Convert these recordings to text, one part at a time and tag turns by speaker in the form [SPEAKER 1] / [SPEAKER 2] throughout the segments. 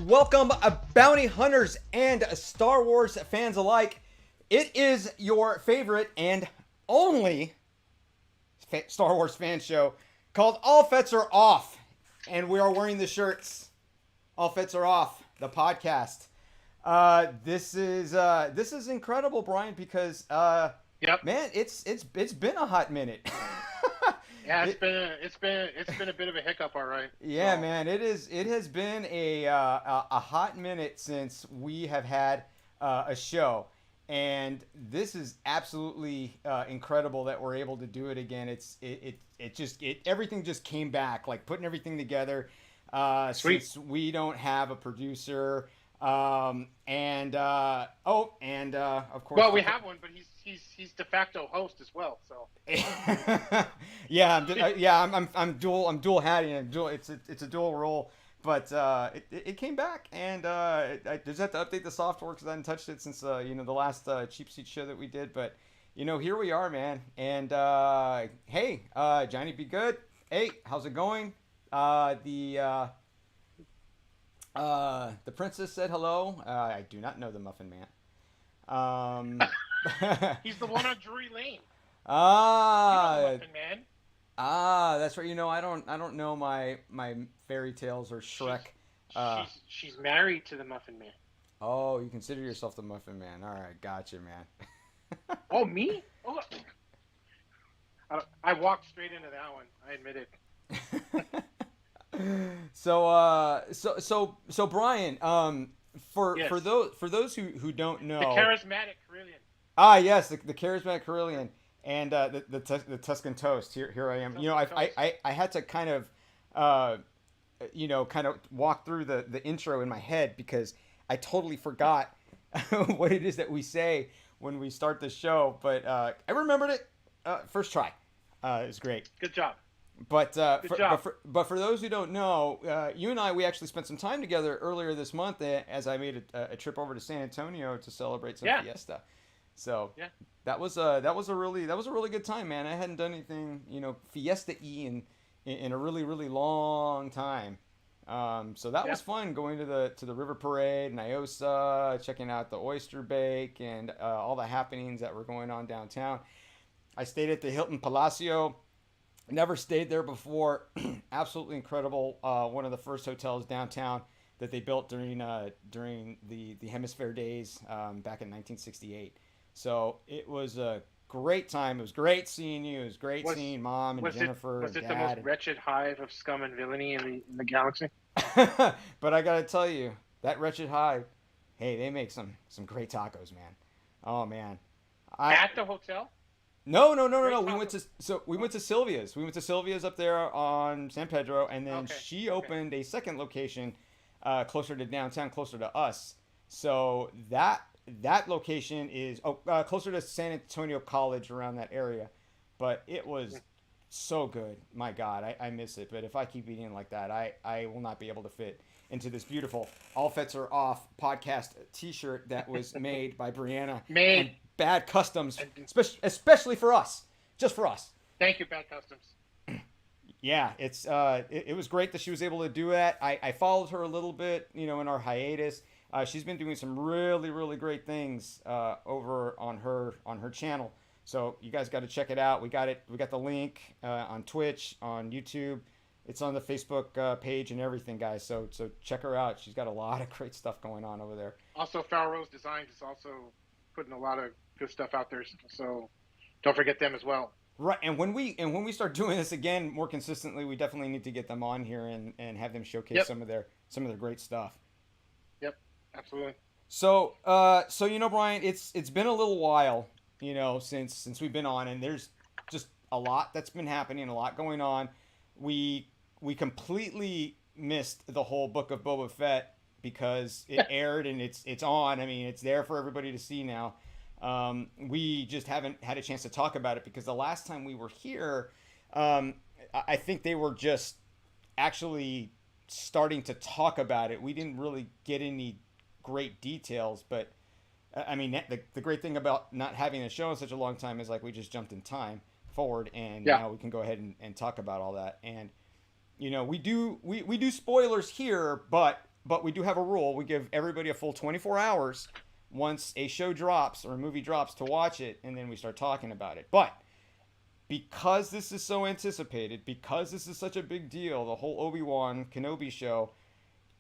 [SPEAKER 1] Welcome, bounty hunters and Star Wars fans alike. It is your favorite and only Star Wars fan show called All Fetts Are Off. And we are wearing the shirts. All Fetts Are Off, the podcast. This is incredible, Brian, because
[SPEAKER 2] Yep.
[SPEAKER 1] man, it's been a hot minute.
[SPEAKER 2] Yeah, it's been a bit of a hiccup, all right.
[SPEAKER 1] Yeah,
[SPEAKER 2] So
[SPEAKER 1] man, it has been a hot minute since we have had a show, and this is absolutely incredible that we're able to do it again. It everything just came back, like putting everything together.
[SPEAKER 2] sweet.
[SPEAKER 1] Since we don't have a producer, of course,
[SPEAKER 2] Well, we have one, but he's de facto host as well. So
[SPEAKER 1] yeah, I'm dual hatting. It's a dual role, but it came back, and I just have to update the software because I haven't touched it since the last cheap seat show that we did. But here we are, man. And hey, Johnny, be good. Hey, how's it going? The princess said hello. I do not know the Muffin Man. Um,
[SPEAKER 2] he's the one on Drury Lane. You know the
[SPEAKER 1] ah,
[SPEAKER 2] Muffin Man.
[SPEAKER 1] that's right. I don't know my fairy tales or
[SPEAKER 2] She's
[SPEAKER 1] Shrek. Uh,
[SPEAKER 2] she's married to the Muffin Man.
[SPEAKER 1] oh, you consider yourself the Muffin Man. All right, gotcha, man.
[SPEAKER 2] Oh, me? Oh, I walked straight into that one. I admit it.
[SPEAKER 1] So Brian,
[SPEAKER 2] Yes,
[SPEAKER 1] for those who don't
[SPEAKER 2] the
[SPEAKER 1] know,
[SPEAKER 2] charismatic Carillion.
[SPEAKER 1] yes, the charismatic Carillion and the Tuscan toast. Here I am.
[SPEAKER 2] Tuscan toast.
[SPEAKER 1] I had to kind of uh, kind of walk through the intro in my head because I totally forgot what it is that we say when we start the show. But I remembered it first try. It was great.
[SPEAKER 2] Good job.
[SPEAKER 1] But
[SPEAKER 2] Good job.
[SPEAKER 1] for those who don't know, you and I we actually spent some time together earlier this month as I made a trip over to San Antonio to celebrate some
[SPEAKER 2] Yeah.
[SPEAKER 1] fiesta. So
[SPEAKER 2] Yeah.
[SPEAKER 1] that was a really good time, man. I hadn't done anything fiesta-y in a really long time. So that
[SPEAKER 2] Yeah.
[SPEAKER 1] was fun going to the river parade in Iosa, checking out the oyster bake and all the happenings that were going on downtown. I stayed at the Hilton Palacio. Never stayed there before. Absolutely incredible. One of the first hotels downtown that they built during the Hemisphere Days back in 1968. So it was a great time. It was great seeing you. It was great
[SPEAKER 2] Was
[SPEAKER 1] seeing Mom and
[SPEAKER 2] was it
[SPEAKER 1] Jennifer
[SPEAKER 2] was
[SPEAKER 1] and
[SPEAKER 2] it the most
[SPEAKER 1] Dad.
[SPEAKER 2] wretched hive of scum and villainy in the galaxy?
[SPEAKER 1] But I gotta tell you, that Wretched Hive, hey, they make some great tacos, man. Oh man, I
[SPEAKER 2] At the hotel?
[SPEAKER 1] no.
[SPEAKER 2] Great
[SPEAKER 1] We went
[SPEAKER 2] taco.
[SPEAKER 1] to so we
[SPEAKER 2] Oh,
[SPEAKER 1] went to Sylvia's. We went to Sylvia's up there on San Pedro, and then
[SPEAKER 2] okay.
[SPEAKER 1] she
[SPEAKER 2] Okay.
[SPEAKER 1] opened a second location closer to downtown, closer to us. So that location is closer to San Antonio College, around that area. But it was so good. My God, I miss it. But if I keep eating like that, I will not be able to fit into this beautiful All Fets Are Off podcast T-shirt that was made by Brianna and
[SPEAKER 2] Made.
[SPEAKER 1] Bad Customs,
[SPEAKER 2] And
[SPEAKER 1] especially for us, just for us.
[SPEAKER 2] thank you, Bad Customs.
[SPEAKER 1] Yeah, it was great that she was able to do that. I followed her a little bit, in our hiatus. She's been doing some really great things over on her channel. So you guys got to check it out. We got it. We got the link on Twitch, on YouTube. It's on the Facebook page and everything, guys. So check her out. She's got a lot of great stuff going on over there.
[SPEAKER 2] Also, Farrell Rose Designs is also putting a lot of good stuff out there. So don't forget them as well.
[SPEAKER 1] Right, and when we start doing this again more consistently, we definitely need to get them on here and have them showcase
[SPEAKER 2] Yep.
[SPEAKER 1] some of their great stuff.
[SPEAKER 2] Yep. Absolutely.
[SPEAKER 1] So Brian, it's been a little while, since we've been on, and there's just a lot that's been happening, a lot going on. We completely missed the whole book of Boba Fett because it aired and it's on. I mean, it's there for everybody to see now. We just haven't had a chance to talk about it because the last time we were here, I think they were just actually starting to talk about it. We didn't really get any great details, but I mean, the great thing about not having a show in such a long time is like we just jumped in time forward, and
[SPEAKER 2] Yeah.
[SPEAKER 1] now we can go ahead and talk about all that. And we do spoilers here, but but we do have a rule. We give everybody a full 24 hours once a show drops or a movie drops to watch it, and then we start talking about it. But because this is so anticipated, because this is such a big deal, the whole Obi-Wan Kenobi show,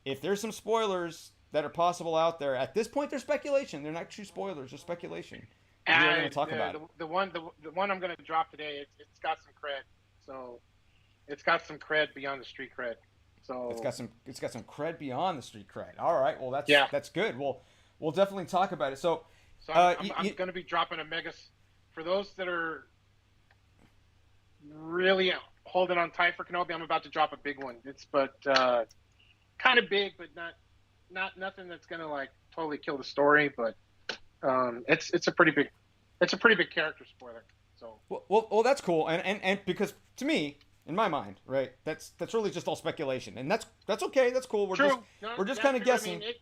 [SPEAKER 1] if there's some spoilers that are possible out there, at this point they're speculation. They're not true spoilers, they're speculation. We are going to talk about it.
[SPEAKER 2] The one I'm going to drop today, it's got some cred. So it's got some cred beyond the street cred. So
[SPEAKER 1] it's got some cred beyond the street cred. All right, well that's good. We'll definitely talk about it. So
[SPEAKER 2] I'm going to be dropping a mega. For those that are really holding on tight for Kenobi, I'm about to drop a big one. It's kind of big, but not nothing that's going to like totally kill the story. But it's a pretty big character spoiler. So
[SPEAKER 1] well that's cool, and because to me, in my mind, right, that's really just all speculation, and that's okay, that's cool. We're just kind of guessing.
[SPEAKER 2] I mean,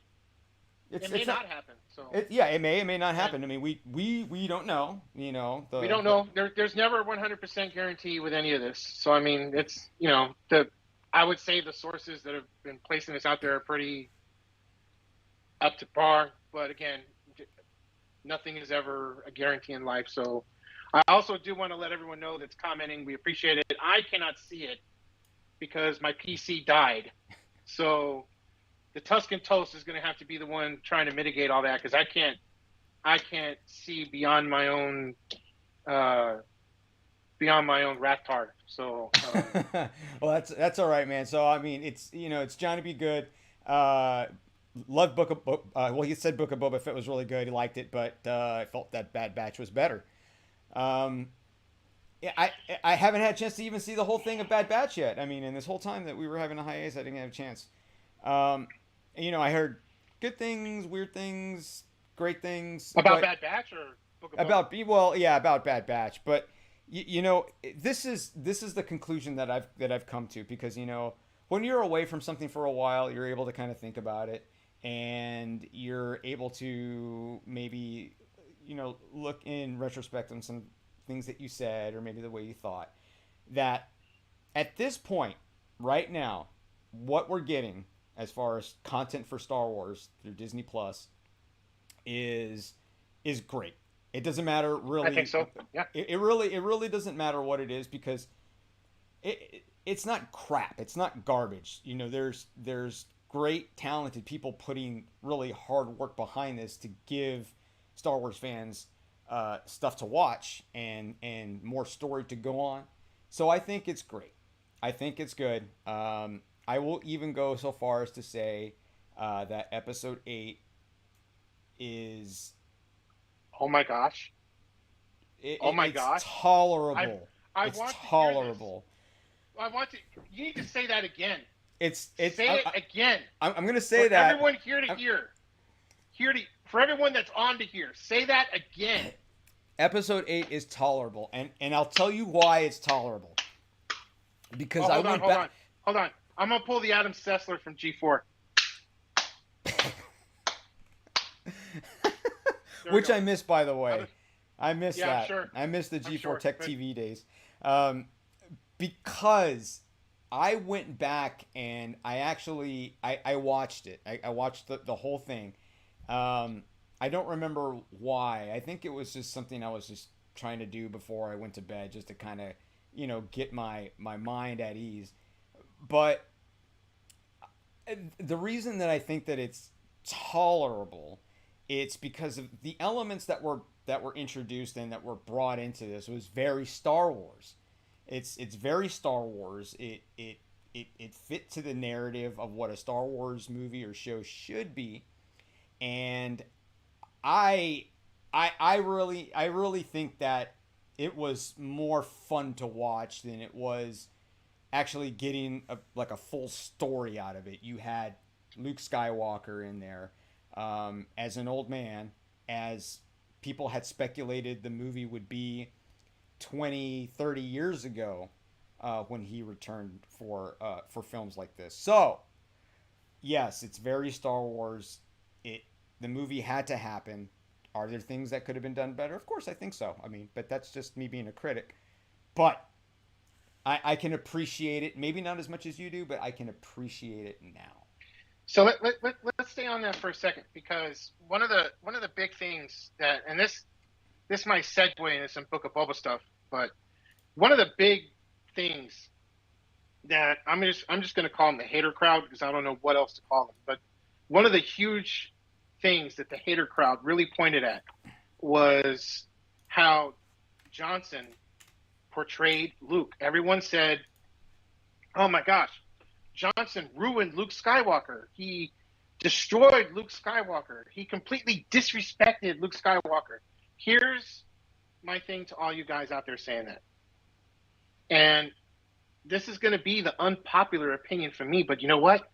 [SPEAKER 2] it may not happen. So
[SPEAKER 1] it may not happen. I mean, we don't know. You know,
[SPEAKER 2] we don't know. There's never a 100% guarantee with any of this. So I mean, it's I would say the sources that have been placing this out there are pretty up to par. But again, nothing is ever a guarantee in life. So I also do want to let everyone know that's commenting. We appreciate it. I cannot see it because my PC died. So the Tuscan Toast is going to have to be the one trying to mitigate all that because I can't see beyond my own Rattar. So
[SPEAKER 1] well, that's all right, man. So I mean, it's Johnny B. Good. Loved Book of well, he said Book of Boba Fett was really good. He liked it, but I felt that Bad Batch was better. Yeah, I haven't had a chance to even see the whole thing of Bad Batch yet. I mean, in this whole time that we were having a hiatus, I didn't have a chance. I heard good things, weird things, great things
[SPEAKER 2] about Bad Batch or Book of Boba?
[SPEAKER 1] About Bad Batch. But this is the conclusion that I've come to because when you're away from something for a while, you're able to kind of think about it, and you're able to maybe look in retrospect on some things that you said or maybe the way you thought. That at this point, right now, what we're getting as far as content for Star Wars through Disney Plus is great. It doesn't matter really.
[SPEAKER 2] I think so. Yeah.
[SPEAKER 1] It really doesn't matter what it is because it's not crap. It's not garbage. There's great talented people putting really hard work behind this to give Star Wars fans stuff to watch and more story to go on. So I think it's great. I think it's good. I will even go so far as to say that Episode 8 is...
[SPEAKER 2] Oh my gosh.
[SPEAKER 1] It's tolerable.
[SPEAKER 2] It's
[SPEAKER 1] tolerable.
[SPEAKER 2] I want to... You need to say that again.
[SPEAKER 1] Say
[SPEAKER 2] it again.
[SPEAKER 1] I'm going to say
[SPEAKER 2] for
[SPEAKER 1] that.
[SPEAKER 2] Everyone here to hear. For everyone that's on to hear. Say that again.
[SPEAKER 1] Episode 8 is tolerable. And I'll tell you why it's tolerable. Because
[SPEAKER 2] hold on. I'm going to pull the Adam Sessler from G4.
[SPEAKER 1] Which I missed, by the way. I missed that.
[SPEAKER 2] Sure.
[SPEAKER 1] I missed the G4 Tech TV days. Because I went back and I watched it. I watched the whole thing. I don't remember why. I think it was just something I was just trying to do before I went to bed just to kind of, get my mind at ease. But the reason that I think that it's tolerable, it's because of the elements that were introduced and that were brought into this was very Star Wars. It's very Star Wars. It fit to the narrative of what a Star Wars movie or show should be, and I really think that it was more fun to watch than it was actually getting a full story out of it. You had Luke Skywalker in there as an old man, as people had speculated the movie would be 20, 30 years ago when he returned for films like this. So, yes, it's very Star Wars. The movie had to happen. Are there things that could have been done better? Of course, I think so. I mean, but that's just me being a critic. But I can appreciate it. Maybe not as much as you do, but I can appreciate it now.
[SPEAKER 2] So let's stay on that for a second, because one of the big things that, and this might segue into some Book of Boba stuff, but one of the big things that I'm just going to call them the hater crowd, because I don't know what else to call them. But one of the huge things that the hater crowd really pointed at was how Johnson portrayed Luke. Everyone said, "Oh my gosh, Johnson ruined Luke Skywalker. He destroyed Luke Skywalker. He completely disrespected Luke Skywalker." Here's my thing to all you guys out there saying that. And this is going to be the unpopular opinion from me, but you know what?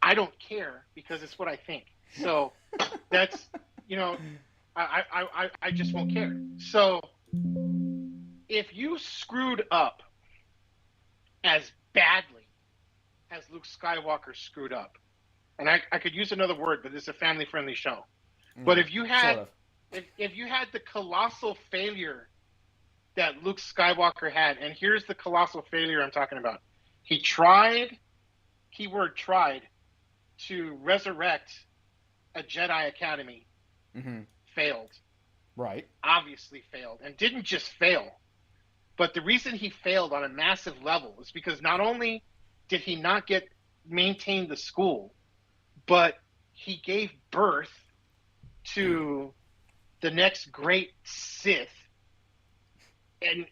[SPEAKER 2] I don't care, because it's what I think. So that's, I just won't care. So if you screwed up as badly as Luke Skywalker screwed up, and I could use another word, but this is a family-friendly show. But if you had,
[SPEAKER 1] sort of.
[SPEAKER 2] if you had the colossal failure that Luke Skywalker had, and here's the colossal failure I'm talking about. He tried, keyword tried, to resurrect a Jedi Academy. Failed.
[SPEAKER 1] Right.
[SPEAKER 2] Obviously failed. And didn't just fail, but the reason he failed on a massive level is because not only did he not maintain the school, but he gave birth to the next great Sith. And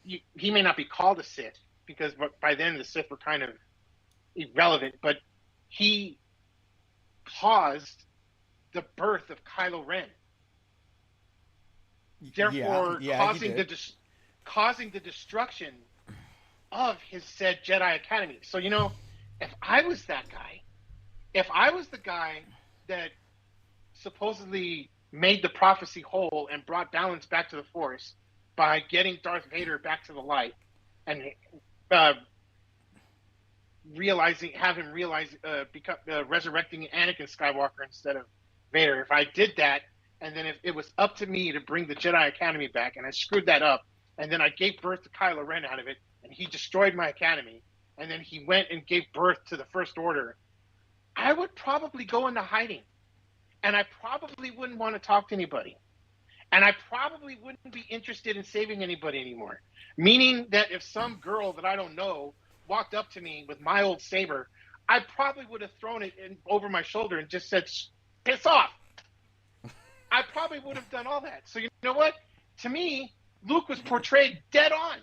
[SPEAKER 2] he may not be called a Sith, because by then the Sith were kind of irrelevant, but he caused the birth of Kylo Ren. Therefore, causing the destruction of his said Jedi Academy. So, if I was that guy, if I was the guy that supposedly made the prophecy whole and brought balance back to the Force by getting Darth Vader back to the light, and resurrecting Anakin Skywalker instead of Vader. If I did that, and then if it was up to me to bring the Jedi Academy back, and I screwed that up, and then I gave birth to Kylo Ren out of it, and he destroyed my academy, and then he went and gave birth to the First Order, I would probably go into hiding, and I probably wouldn't want to talk to anybody. And I probably wouldn't be interested in saving anybody anymore. Meaning that if some girl that I don't know walked up to me with my old saber, I probably would have thrown it over my shoulder and just said, "Piss off." I probably would have done all that. So you know what? To me, Luke was portrayed dead on.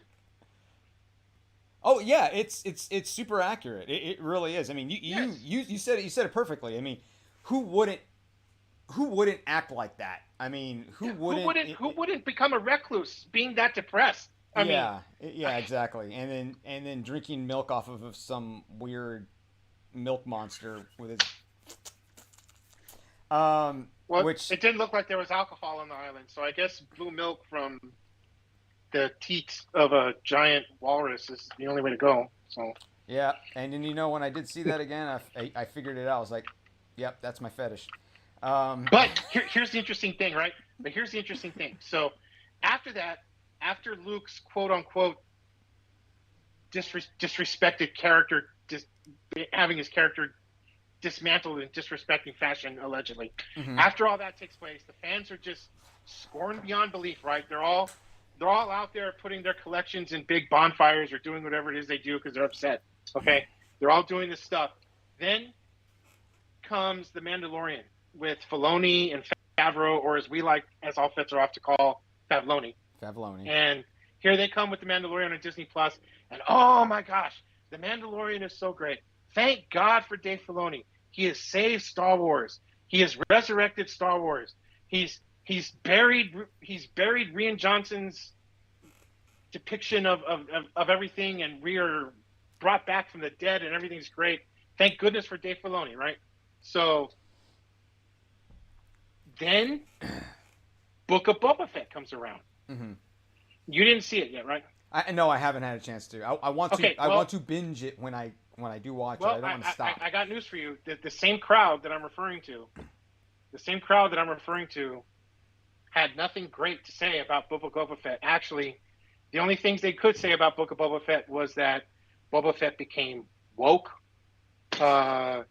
[SPEAKER 1] Oh yeah, it's super accurate. It really is. I mean, you said it perfectly. I mean, who wouldn't act like that? I mean, who wouldn't
[SPEAKER 2] become a recluse being that depressed? I mean,
[SPEAKER 1] exactly. And then drinking milk off of some weird milk monster with his which
[SPEAKER 2] it didn't look like there was alcohol on the island, so I guess blue milk from the teats of a giant walrus is the only way to go. So
[SPEAKER 1] yeah, and then when I did see that again, I figured it out. I was like, yep, that's my fetish.
[SPEAKER 2] But here's the interesting thing, right? But here's the interesting thing. So after that, after Luke's quote unquote disrespected character, having his character dismantled in disrespecting fashion, allegedly, after all that takes place, the fans are just scorned beyond belief, right? They're all out there putting their collections in big bonfires or doing whatever it is they do because they're upset. Okay, they're all doing this stuff. Then comes The Mandalorian with Filoni and Favreau, or as all Fetts are off to call, Favloni. And here they come with The Mandalorian on Disney Plus, and oh my gosh, The Mandalorian is so great. Thank God for Dave Filoni. He has saved Star Wars. He has resurrected Star Wars. He's buried Rian Johnson's depiction of everything, and we are brought back from the dead, and everything's great. Thank goodness for Dave Filoni, right? So then Book of Boba Fett comes around. You didn't see it yet, right?
[SPEAKER 1] No, I haven't had a chance to. I want to. I want to binge it when I do watch it. I don't want to stop.
[SPEAKER 2] I got news for you. The same crowd that I'm referring to, had nothing great to say about Book of Boba Fett. Actually, the only things they could say about Book of Boba Fett was that Boba Fett became woke, Uh,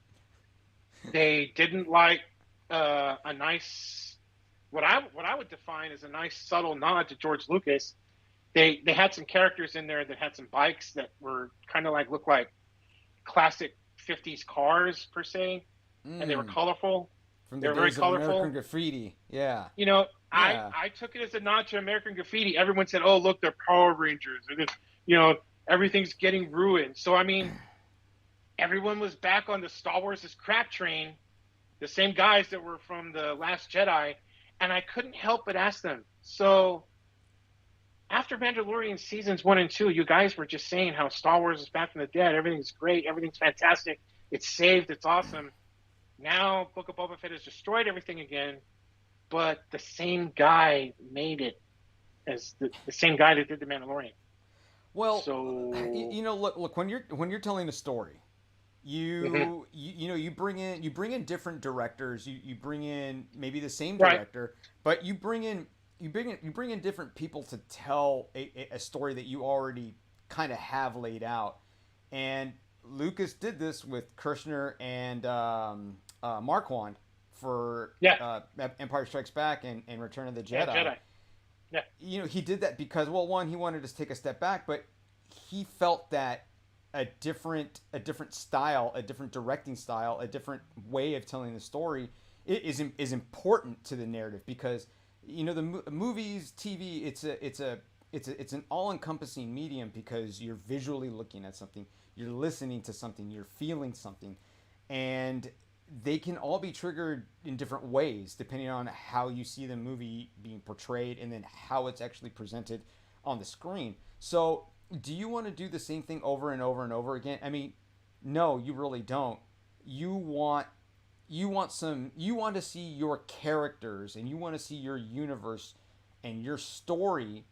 [SPEAKER 2] they didn't like a nice what I would define as a nice subtle nod to George Lucas. They had some characters in there that had some bikes that were kind of like looked like classic 50s cars per se, and they were
[SPEAKER 1] Mm,
[SPEAKER 2] colorful.
[SPEAKER 1] from
[SPEAKER 2] They
[SPEAKER 1] the
[SPEAKER 2] were very
[SPEAKER 1] days of American
[SPEAKER 2] colorful.
[SPEAKER 1] Graffiti. Yeah.
[SPEAKER 2] You know,
[SPEAKER 1] Yeah.
[SPEAKER 2] I took it as a nod to American Graffiti. Everyone said, "Oh, look, they're Power Rangers," and you know, everything's getting ruined. So I mean, everyone was back on the Star Wars' crap train, the same guys that were from the Last Jedi, and I couldn't help but ask them. So after Mandalorian seasons 1 and 2, you guys were just saying how Star Wars is back from the dead. Everything's great. Everything's fantastic. It's saved. It's awesome. Now Book of Boba Fett has destroyed everything again, but the same guy made it as the same guy that did the Mandalorian.
[SPEAKER 1] Well,
[SPEAKER 2] So
[SPEAKER 1] look when you're telling a story,
[SPEAKER 2] mhm.
[SPEAKER 1] you bring in different directors. You bring in maybe the same
[SPEAKER 2] Right.
[SPEAKER 1] director, but you bring in different people to tell a story that you already kind of have laid out. And Lucas did this with Kirshner and Marquand for
[SPEAKER 2] Yeah.
[SPEAKER 1] Empire Strikes Back and Return of the
[SPEAKER 2] Yeah.
[SPEAKER 1] Jedi.
[SPEAKER 2] Jedi. Yeah.
[SPEAKER 1] He did that because, well, one, he wanted to take a step back, but he felt that a different style, a different directing style, a different way of telling the story is important to the narrative because the movies, TV, it's an all-encompassing medium because you're visually looking at something, you're listening to something, you're feeling something, and they can all be triggered in different ways depending on how you see the movie being portrayed and then how it's actually presented on the screen. So, do you want to do the same thing over and over and over again? I mean, no, you really don't. You want you want to see your characters and you want to see your universe and your story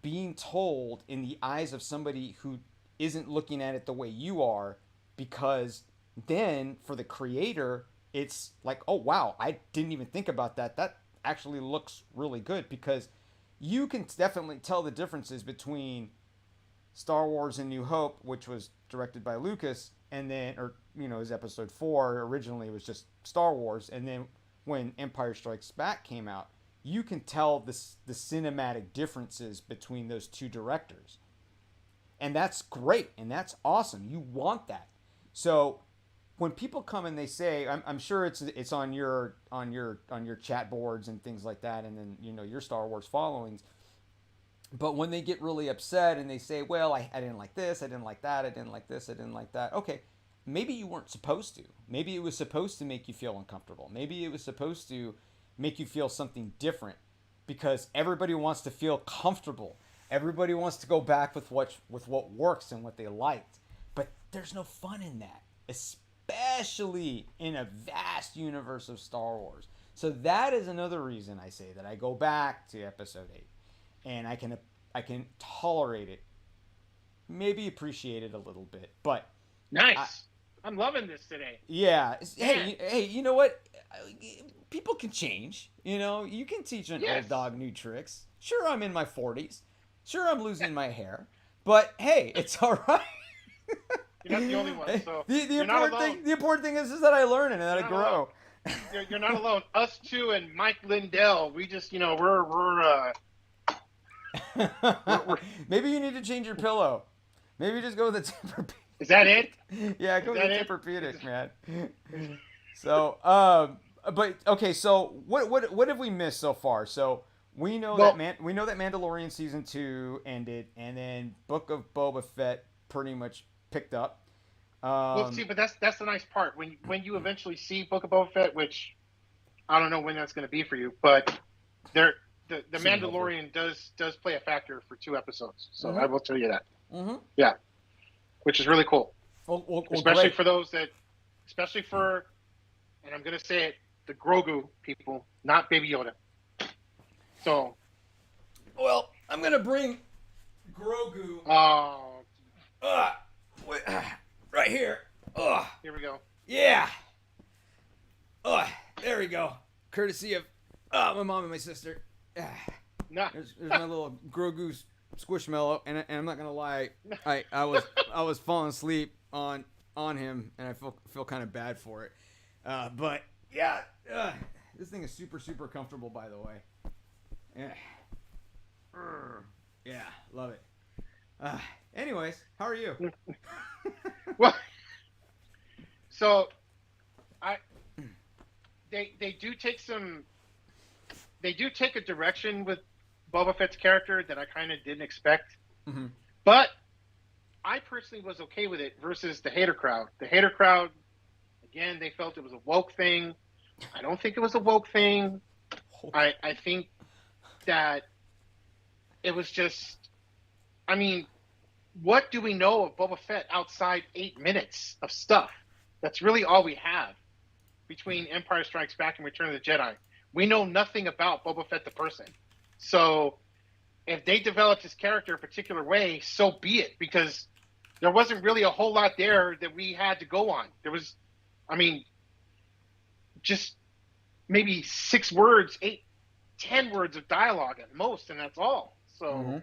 [SPEAKER 1] being told in the eyes of somebody who isn't looking at it the way you are, because then for the creator it's like, oh wow, I didn't even think about that actually looks really good, because you can definitely tell the differences between Star Wars and New Hope, which was directed by Lucas, and then, or is Episode 4. Originally, it was just Star Wars, and then when Empire Strikes Back came out, you can tell the cinematic differences between those two directors, and that's great and that's awesome. You want that. So when people come and they say, I'm sure it's on your chat boards and things like that, and then your Star Wars followings. But when they get really upset and they say, well, I didn't like this, I didn't like that, I didn't like this, I didn't like that. Okay, maybe you weren't supposed to. Maybe it was supposed to make you feel uncomfortable. Maybe it was supposed to make you feel something different, because everybody wants to feel comfortable. Everybody wants to go back with what works and what they liked. But there's no fun in that, especially in a vast universe of Star Wars. So that is another reason I say that I go back to Episode 8, and I can tolerate it, maybe appreciate it a little bit, but I,
[SPEAKER 2] Nice. I'm loving this today.
[SPEAKER 1] yeah,
[SPEAKER 2] Man.
[SPEAKER 1] hey, you know what? People can change. You can teach an old
[SPEAKER 2] Yes.
[SPEAKER 1] dog new tricks. Sure, I'm in my 40s. Sure, I'm losing my hair, but hey, it's all right.
[SPEAKER 2] You're not the only one. So
[SPEAKER 1] the
[SPEAKER 2] you're not
[SPEAKER 1] important
[SPEAKER 2] alone.
[SPEAKER 1] thing the important thing is that I learn and that I
[SPEAKER 2] You're not alone.
[SPEAKER 1] grow.
[SPEAKER 2] You're not alone. Us two and Mike Lindell. We just, we're
[SPEAKER 1] Maybe you need to change your pillow. Maybe just go with the
[SPEAKER 2] is that it?
[SPEAKER 1] Tempur-Pedic. Yeah,
[SPEAKER 2] Is
[SPEAKER 1] go with
[SPEAKER 2] that
[SPEAKER 1] the
[SPEAKER 2] it?
[SPEAKER 1] Tempur-Pedic, man. So, but okay. So, what have we missed so far? So we know that
[SPEAKER 2] Well,
[SPEAKER 1] Mandalorian season 2 ended, and then Book of Boba Fett pretty much picked up.
[SPEAKER 2] well, see,
[SPEAKER 1] Um,
[SPEAKER 2] but that's the nice part when you eventually see Book of Boba Fett, which I don't know when that's going to be for you, but there the
[SPEAKER 1] soon, hopefully.
[SPEAKER 2] Mandalorian does play a factor for 2 episodes. So I
[SPEAKER 1] Mm-hmm.
[SPEAKER 2] will tell you that.
[SPEAKER 1] Mm-hmm.
[SPEAKER 2] Yeah, which is really cool,
[SPEAKER 1] Well,
[SPEAKER 2] especially
[SPEAKER 1] great.
[SPEAKER 2] for those that, especially for, and I'm going to say it, the Grogu people, not Baby Yoda. So,
[SPEAKER 1] Well, I'm gonna bring Grogu.
[SPEAKER 2] oh,
[SPEAKER 1] Uh, right here.
[SPEAKER 2] here we go.
[SPEAKER 1] Yeah. There we go. Courtesy of my mom and my sister.
[SPEAKER 2] Nah,
[SPEAKER 1] There's my little Grogu Squishmallow, and I'm not gonna lie, I was falling asleep on on him, and I feel kind of bad for it. But yeah, this thing is super super comfortable, by the way. Yeah, yeah, love it. Anyways, how are you?
[SPEAKER 2] Well, so I they do take a direction with Boba Fett's character that I kind of didn't expect,
[SPEAKER 1] Mm-hmm.
[SPEAKER 2] but I personally was okay with it versus the hater crowd. The hater crowd, again, they felt it was a woke thing. I don't think it was a woke thing. I think that it was just, I mean, what do we know of Boba Fett outside 8 minutes of stuff? That's really all we have between Empire Strikes Back and Return of the Jedi. We know nothing about Boba Fett the person. So if they developed his character a particular way, so be it, because there wasn't really a whole lot there that we had to go on. There was, I mean, just maybe 6 words, 8, 10 words of dialogue at most, and that's all. So,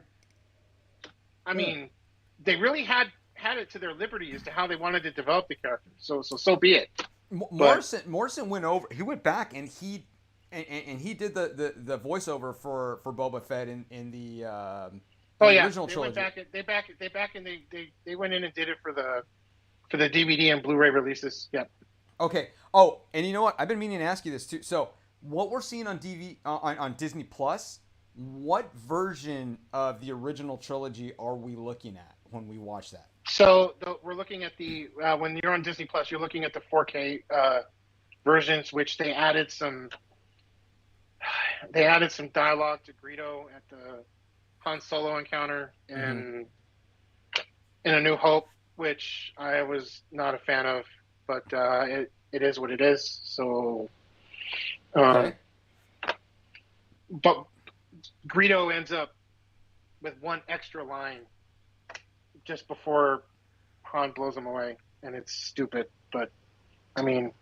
[SPEAKER 2] I mean, they really had it to their liberty as to how they wanted to develop the character. So be it.
[SPEAKER 1] Morrison went over. He went back and he did the voiceover for Boba Fett in the original trilogy.
[SPEAKER 2] They went in and did it for the DVD and Blu-ray releases. Yeah.
[SPEAKER 1] Okay. Oh, and you know what? I've been meaning to ask you this too. So, what we're seeing on on Disney Plus, what version of the original trilogy are we looking at when we watch that?
[SPEAKER 2] So we're looking at the when you're on Disney Plus, you're looking at the 4K versions, which they added some dialogue to Greedo at the Han Solo encounter in A New Hope, which I was not a fan of, but it is what it is. So,
[SPEAKER 1] Okay.
[SPEAKER 2] but Greedo ends up with one extra line just before Han blows him away, and it's stupid. But I mean,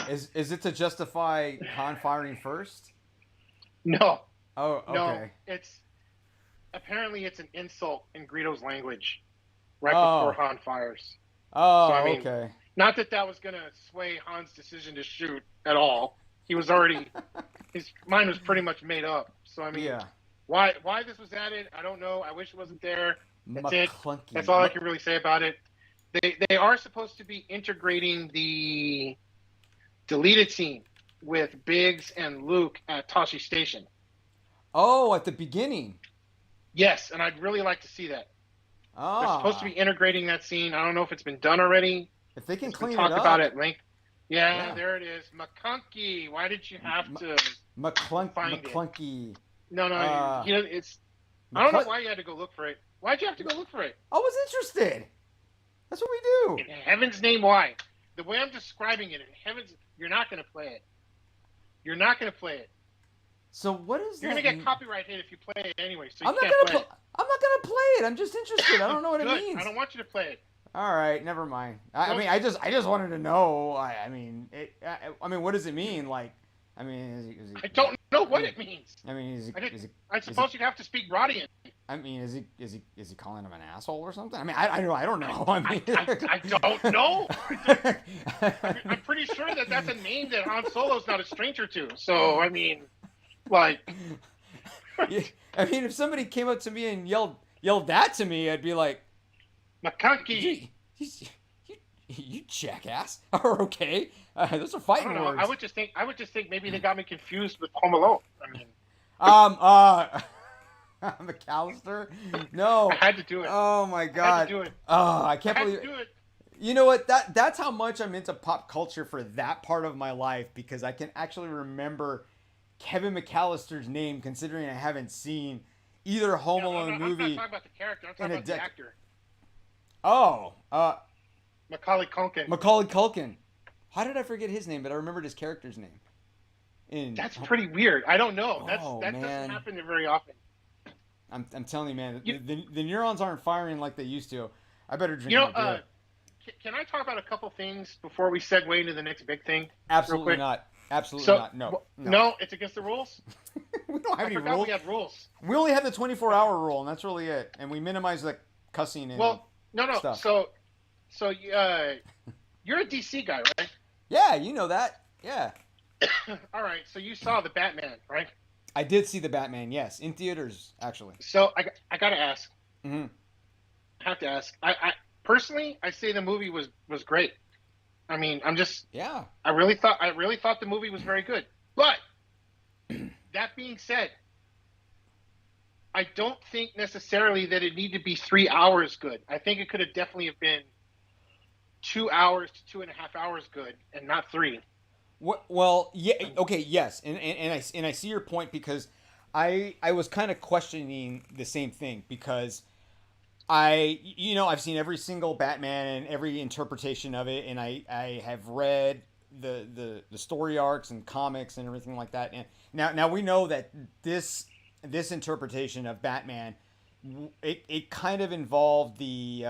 [SPEAKER 1] is it to justify Han firing first?
[SPEAKER 2] No.
[SPEAKER 1] Oh, okay.
[SPEAKER 2] No, it's apparently it's an insult in Greedo's language right before Han fires.
[SPEAKER 1] Oh,
[SPEAKER 2] so, I mean,
[SPEAKER 1] okay.
[SPEAKER 2] Not that was going to sway Han's decision to shoot at all. He was already his mind was pretty much made up. So I mean,
[SPEAKER 1] Yeah.
[SPEAKER 2] why this was added, I don't know. I wish it wasn't there. That's it.
[SPEAKER 1] McClunky.
[SPEAKER 2] That's all I can really say about it. They are supposed to be integrating the deleted scene with Biggs and Luke at Tashi Station.
[SPEAKER 1] Oh, at the beginning.
[SPEAKER 2] Yes, and I'd really like to see that.
[SPEAKER 1] Oh.
[SPEAKER 2] They're supposed to be integrating that scene. I don't know if it's been done already.
[SPEAKER 1] If they can clean it
[SPEAKER 2] talk
[SPEAKER 1] up.
[SPEAKER 2] about it, link. Yeah, there it is. McClunky. Why did you have to find
[SPEAKER 1] McClunky.
[SPEAKER 2] it? No, it's. I don't know why you had to go look for it. Why'd you have to go look for it?
[SPEAKER 1] I was interested. That's what we do.
[SPEAKER 2] In heaven's name, why? The way I'm describing it, in heaven's, you're not going to play it. You're not going to play it.
[SPEAKER 1] So what is
[SPEAKER 2] You're
[SPEAKER 1] that?
[SPEAKER 2] You're going to get copyright hit if you play it anyway. So
[SPEAKER 1] I'm not gonna play it. I'm just interested. I don't know what it means.
[SPEAKER 2] I don't want you to play it.
[SPEAKER 1] All right, never mind. I mean, I just wanted to know. I mean, what does it mean? Like, I mean, is he
[SPEAKER 2] I don't know what it means.
[SPEAKER 1] I mean,
[SPEAKER 2] I suppose you'd have to speak Rodian.
[SPEAKER 1] I mean, is he calling him an asshole or something? I mean, I don't know. I mean,
[SPEAKER 2] I don't know. I'm pretty sure that's a name that Han Solo's not a stranger to. So I mean, like,
[SPEAKER 1] yeah, I mean, if somebody came up to me and yelled that to me, I'd be like,
[SPEAKER 2] McClunky.
[SPEAKER 1] You jackass. Okay, those are fighting words.
[SPEAKER 2] I would just think maybe they got me confused with Home Alone. I mean,
[SPEAKER 1] McAllister? No.
[SPEAKER 2] I had to do it.
[SPEAKER 1] Oh my God.
[SPEAKER 2] I had to do it.
[SPEAKER 1] Oh, I can't believe
[SPEAKER 2] it. Do it.
[SPEAKER 1] You know what? That's how much I'm into pop culture for that part of my life, because I can actually remember Kevin McAllister's name, considering I haven't seen either Home Alone movie.
[SPEAKER 2] I'm not talking about the character. I'm talking about the actor.
[SPEAKER 1] Oh,
[SPEAKER 2] Macaulay Culkin.
[SPEAKER 1] Macaulay Culkin. How did I forget his name? But I remembered his character's name.
[SPEAKER 2] That's pretty weird. I don't know. That
[SPEAKER 1] man.
[SPEAKER 2] doesn't happen very often.
[SPEAKER 1] I'm telling you, man. The neurons aren't firing like they used to. I better drink more beer.
[SPEAKER 2] Can I talk about a couple things before we segue into the next big thing?
[SPEAKER 1] Absolutely not. Absolutely not.
[SPEAKER 2] No, it's against the rules?
[SPEAKER 1] We don't have any rules.
[SPEAKER 2] We have rules.
[SPEAKER 1] We only have the 24-hour rule, and that's really it. And we minimize the cussing and
[SPEAKER 2] no.
[SPEAKER 1] stuff.
[SPEAKER 2] So So you're a DC guy, right?
[SPEAKER 1] Yeah, you know that. Yeah.
[SPEAKER 2] All right. So you saw the Batman, right?
[SPEAKER 1] I did see the Batman, yes, in theaters actually.
[SPEAKER 2] So I gotta ask.
[SPEAKER 1] Hmm.
[SPEAKER 2] I have to ask. I personally, I say the movie was great. I mean,
[SPEAKER 1] Yeah.
[SPEAKER 2] I really thought the movie was very good. But that being said, I don't think necessarily that it needed to be 3 hours good. I think it could have definitely have been 2 hours to 2.5 hours good, and not three.
[SPEAKER 1] Well, yeah, okay, yes, and I see your point because I was kind of questioning the same thing because I've seen every single Batman and every interpretation of it, and I have read the story arcs and comics and everything like that. And now we know that this interpretation of Batman, it kind of involved the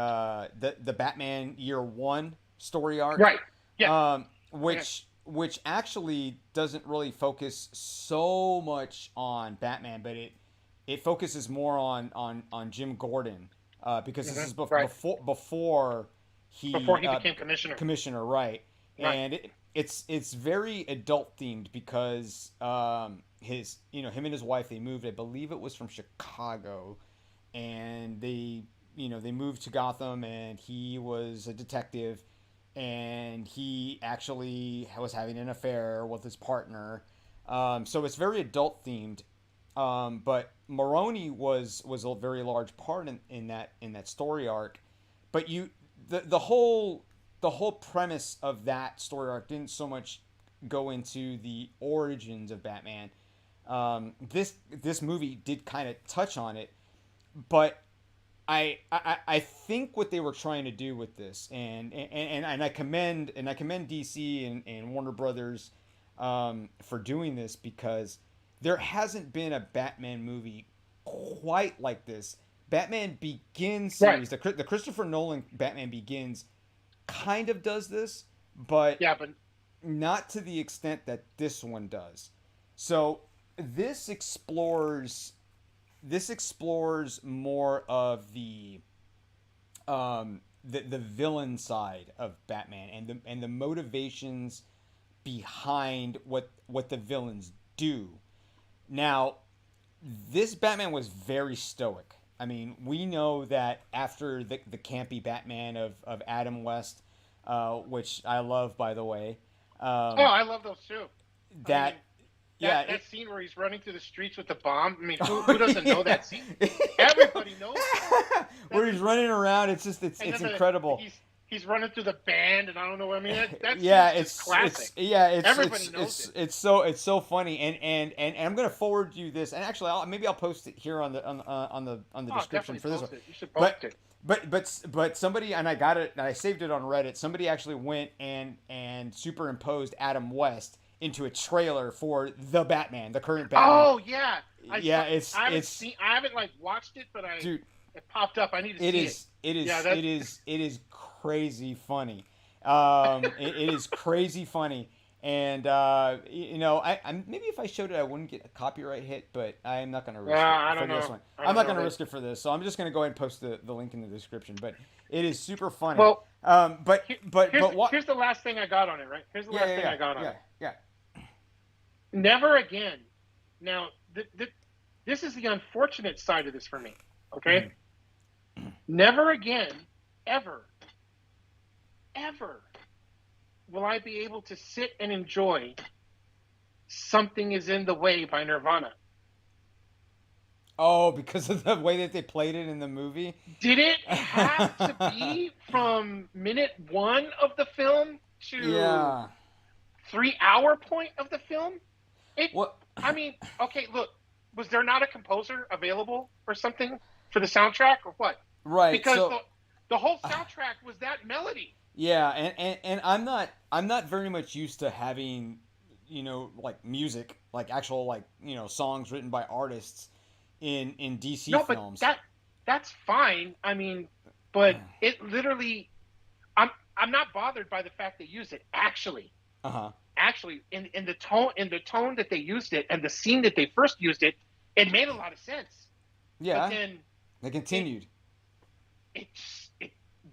[SPEAKER 1] Batman Year One story arc,
[SPEAKER 2] Right. Yeah.
[SPEAKER 1] um,
[SPEAKER 2] Yeah.
[SPEAKER 1] which actually doesn't really focus so much on Batman, but it focuses more on Jim Gordon, because this is
[SPEAKER 2] Right.
[SPEAKER 1] before
[SPEAKER 2] Before
[SPEAKER 1] he
[SPEAKER 2] he became commissioner.
[SPEAKER 1] commissioner, right?
[SPEAKER 2] Right.
[SPEAKER 1] And it's very adult themed because him and his wife, they moved, I believe it was from Chicago, and they moved to Gotham, and he was a detective, and he actually was having an affair with his partner. So it's very adult themed. But Maroni was a very large part in that story arc. But the whole premise of that story arc didn't so much go into the origins of Batman. This movie did kind of touch on it, but I think what they were trying to do with this, and I commend DC and Warner Brothers, for doing this, because there hasn't been a Batman movie quite like this. Batman Begins
[SPEAKER 2] Right.
[SPEAKER 1] series, the Christopher Nolan Batman Begins, kind of does this, but
[SPEAKER 2] Yeah. But
[SPEAKER 1] not to the extent that this one does. So this explores this explores more of the villain side of Batman, and the motivations behind what the villains do. Now, this Batman was very stoic. I mean, we know that after the campy Batman of Adam West, which I love, by the way,
[SPEAKER 2] oh,
[SPEAKER 1] um,
[SPEAKER 2] I love those too. I mean,
[SPEAKER 1] that yeah,
[SPEAKER 2] that scene where he's running through the streets with the bomb. I mean,
[SPEAKER 1] oh,
[SPEAKER 2] who doesn't know
[SPEAKER 1] yeah.
[SPEAKER 2] that scene? Everybody knows it.
[SPEAKER 1] Where
[SPEAKER 2] That's
[SPEAKER 1] he's running around,
[SPEAKER 2] and
[SPEAKER 1] it's
[SPEAKER 2] then
[SPEAKER 1] incredible.
[SPEAKER 2] he's running through the band, and I don't know. I mean, that
[SPEAKER 1] Yeah,
[SPEAKER 2] scene's just classic. Everybody knows it.
[SPEAKER 1] it's so funny, and I'm gonna forward you this, and actually maybe I'll post it here on the
[SPEAKER 2] Oh,
[SPEAKER 1] description
[SPEAKER 2] definitely
[SPEAKER 1] for this
[SPEAKER 2] post
[SPEAKER 1] one.
[SPEAKER 2] it. You should post
[SPEAKER 1] But
[SPEAKER 2] it.
[SPEAKER 1] but somebody, and I got it, and I saved it on Reddit. Somebody actually went and superimposed Adam West into a trailer for the Batman, the current Batman.
[SPEAKER 2] Oh yeah, I
[SPEAKER 1] Yeah,
[SPEAKER 2] saw. I haven't like watched it, but
[SPEAKER 1] dude,
[SPEAKER 2] it popped up. I need to
[SPEAKER 1] it
[SPEAKER 2] see it.
[SPEAKER 1] is it is
[SPEAKER 2] Yeah,
[SPEAKER 1] it is crazy funny. It is crazy funny, and I maybe if I showed it, I wouldn't get a copyright hit, but I'm not gonna risk
[SPEAKER 2] I
[SPEAKER 1] it for
[SPEAKER 2] don't
[SPEAKER 1] this
[SPEAKER 2] know.
[SPEAKER 1] one.
[SPEAKER 2] I
[SPEAKER 1] I'm
[SPEAKER 2] don't
[SPEAKER 1] not
[SPEAKER 2] know
[SPEAKER 1] gonna
[SPEAKER 2] that.
[SPEAKER 1] risk it for this, so I'm just gonna go ahead and post the link in the description. But it is super funny.
[SPEAKER 2] Well,
[SPEAKER 1] But
[SPEAKER 2] Here-
[SPEAKER 1] but
[SPEAKER 2] here's
[SPEAKER 1] but what?
[SPEAKER 2] here's the last thing I got on it. Right. Here's the
[SPEAKER 1] Yeah,
[SPEAKER 2] last
[SPEAKER 1] yeah,
[SPEAKER 2] thing
[SPEAKER 1] yeah,
[SPEAKER 2] I got on
[SPEAKER 1] yeah,
[SPEAKER 2] it.
[SPEAKER 1] yeah.
[SPEAKER 2] Never again. Now, this is the unfortunate side of this for me. Okay. Never again, ever, ever will I be able to sit and enjoy "Something Is in the Way" by Nirvana.
[SPEAKER 1] Oh, because of the way that they played it in the movie.
[SPEAKER 2] Did it have to be from minute one of the film to
[SPEAKER 1] Yeah.
[SPEAKER 2] 3 hour point of the film? It.
[SPEAKER 1] What?
[SPEAKER 2] I mean, okay, look, was there not a composer available or something for the soundtrack or what?
[SPEAKER 1] Right.
[SPEAKER 2] Because
[SPEAKER 1] So
[SPEAKER 2] the whole soundtrack was that melody.
[SPEAKER 1] yeah, and I'm not very much used to having, like music, like actual, like, songs written by artists in DC
[SPEAKER 2] No, but
[SPEAKER 1] films.
[SPEAKER 2] that's fine. I mean, but it literally, I'm not bothered by the fact they used it.
[SPEAKER 1] Uh-huh.
[SPEAKER 2] Actually, in the tone that they used it and the scene that they first used it, it made a lot of sense. But
[SPEAKER 1] Yeah.
[SPEAKER 2] then
[SPEAKER 1] They continued.
[SPEAKER 2] it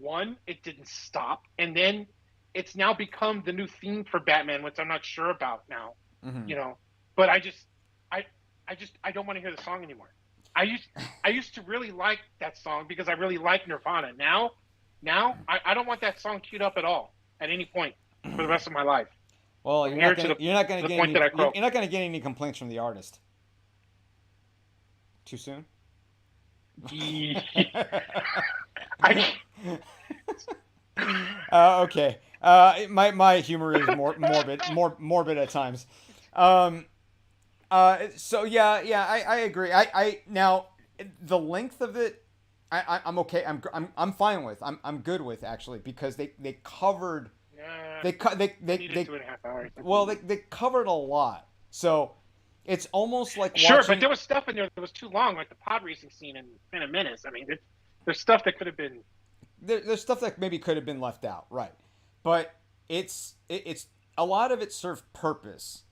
[SPEAKER 2] one, it didn't stop, and then it's now become the new theme for Batman, which I'm not sure about now.
[SPEAKER 1] Mm-hmm.
[SPEAKER 2] You know, but I don't want to hear the song anymore. I used to really like that song because I really like Nirvana. Now I don't want that song queued up at all at any point for the rest of my life.
[SPEAKER 1] Well,
[SPEAKER 2] From here to
[SPEAKER 1] you're not gonna
[SPEAKER 2] the
[SPEAKER 1] get
[SPEAKER 2] point
[SPEAKER 1] any
[SPEAKER 2] that I croak.
[SPEAKER 1] you're not gonna get any complaints from the artist. Too soon.
[SPEAKER 2] I,
[SPEAKER 1] Okay. My humor is morbid at times. Um, so I agree. I now the length of it, I'm okay. I'm fine with. I'm good with actually because they covered
[SPEAKER 2] needed 2.5 hours.
[SPEAKER 1] well they covered a lot. So it's almost like
[SPEAKER 2] Sure,
[SPEAKER 1] watching.
[SPEAKER 2] but there was stuff in there that was too long, like the pod racing scene in Phantom Menace. I mean, there's stuff that could have been.
[SPEAKER 1] There's stuff that maybe could have been left out, right? But it's a lot of it served purpose.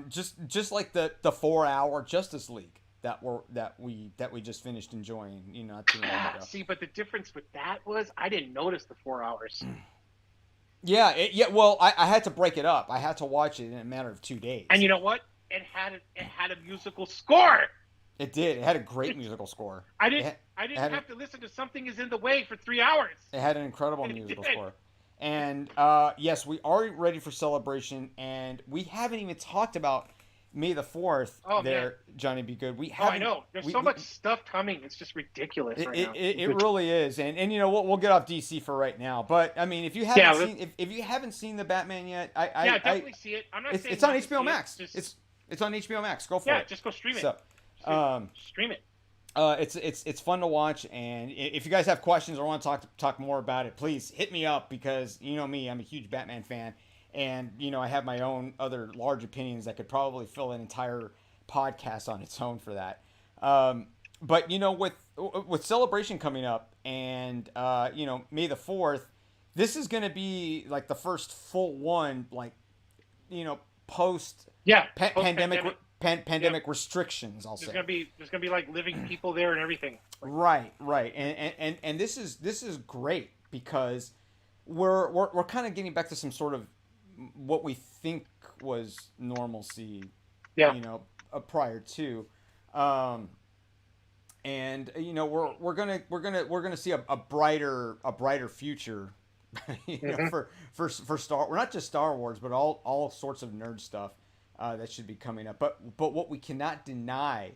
[SPEAKER 1] Just like the 4 hour Justice League that we just finished enjoying, not too long ago.
[SPEAKER 2] See, but the difference with that was I didn't notice the 4 hours.
[SPEAKER 1] Yeah, well, I had to break it up. I had to watch it in a matter of 2 days.
[SPEAKER 2] And you know what? It had a musical score.
[SPEAKER 1] It did. It had a great musical score.
[SPEAKER 2] I didn't have to listen to Something Is in the Way for 3 hours.
[SPEAKER 1] It had an incredible musical score. And yes, we are ready for Celebration, and we haven't even talked about May the 4th there, man. Johnny Be Good.
[SPEAKER 2] I know. There's so much stuff coming. It's just ridiculous right now.
[SPEAKER 1] It really is. And we'll get off DC for right now. But I mean, if you haven't seen the Batman yet, I
[SPEAKER 2] definitely see it. I'm not saying
[SPEAKER 1] it's on HBO Max. It's on HBO Max. Go for it.
[SPEAKER 2] Yeah, just go stream it.
[SPEAKER 1] So,
[SPEAKER 2] stream it.
[SPEAKER 1] It's fun to watch, and if you guys have questions or want to talk more about it, please hit me up because you know me, I'm a huge Batman fan, and I have my own other large opinions that could probably fill an entire podcast on its own for that. But with Celebration coming up, and May the 4th, this is going to be like the first full one, like post pandemic restrictions. I'll say
[SPEAKER 2] there's gonna be like living people there and everything.
[SPEAKER 1] Right, and this is great because we're kind of getting back to some sort of what we think was normalcy.
[SPEAKER 2] Yeah.
[SPEAKER 1] Prior to, and we're gonna see a brighter future. For Star, we're not just Star Wars, but all sorts of nerd stuff. That should be coming up. But what we cannot deny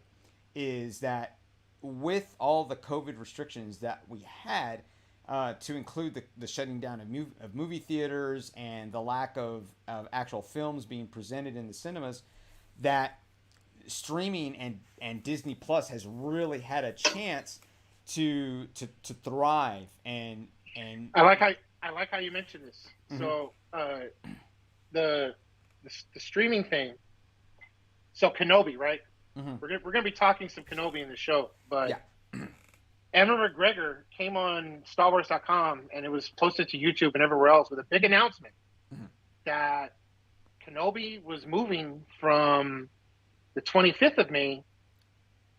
[SPEAKER 1] is that with all the COVID restrictions that we had, to include the shutting down of movie theaters and the lack of actual films being presented in the cinemas, that streaming and Disney Plus has really had a chance to thrive. And
[SPEAKER 2] I like how you mentioned this. Mm-hmm. So the streaming thing. So Kenobi, right? Mm-hmm. We're gonna be talking some Kenobi in the show, but Evan McGregor came on StarWars.com and it was posted to YouTube and everywhere else with a big announcement that Kenobi was moving from the 25th of May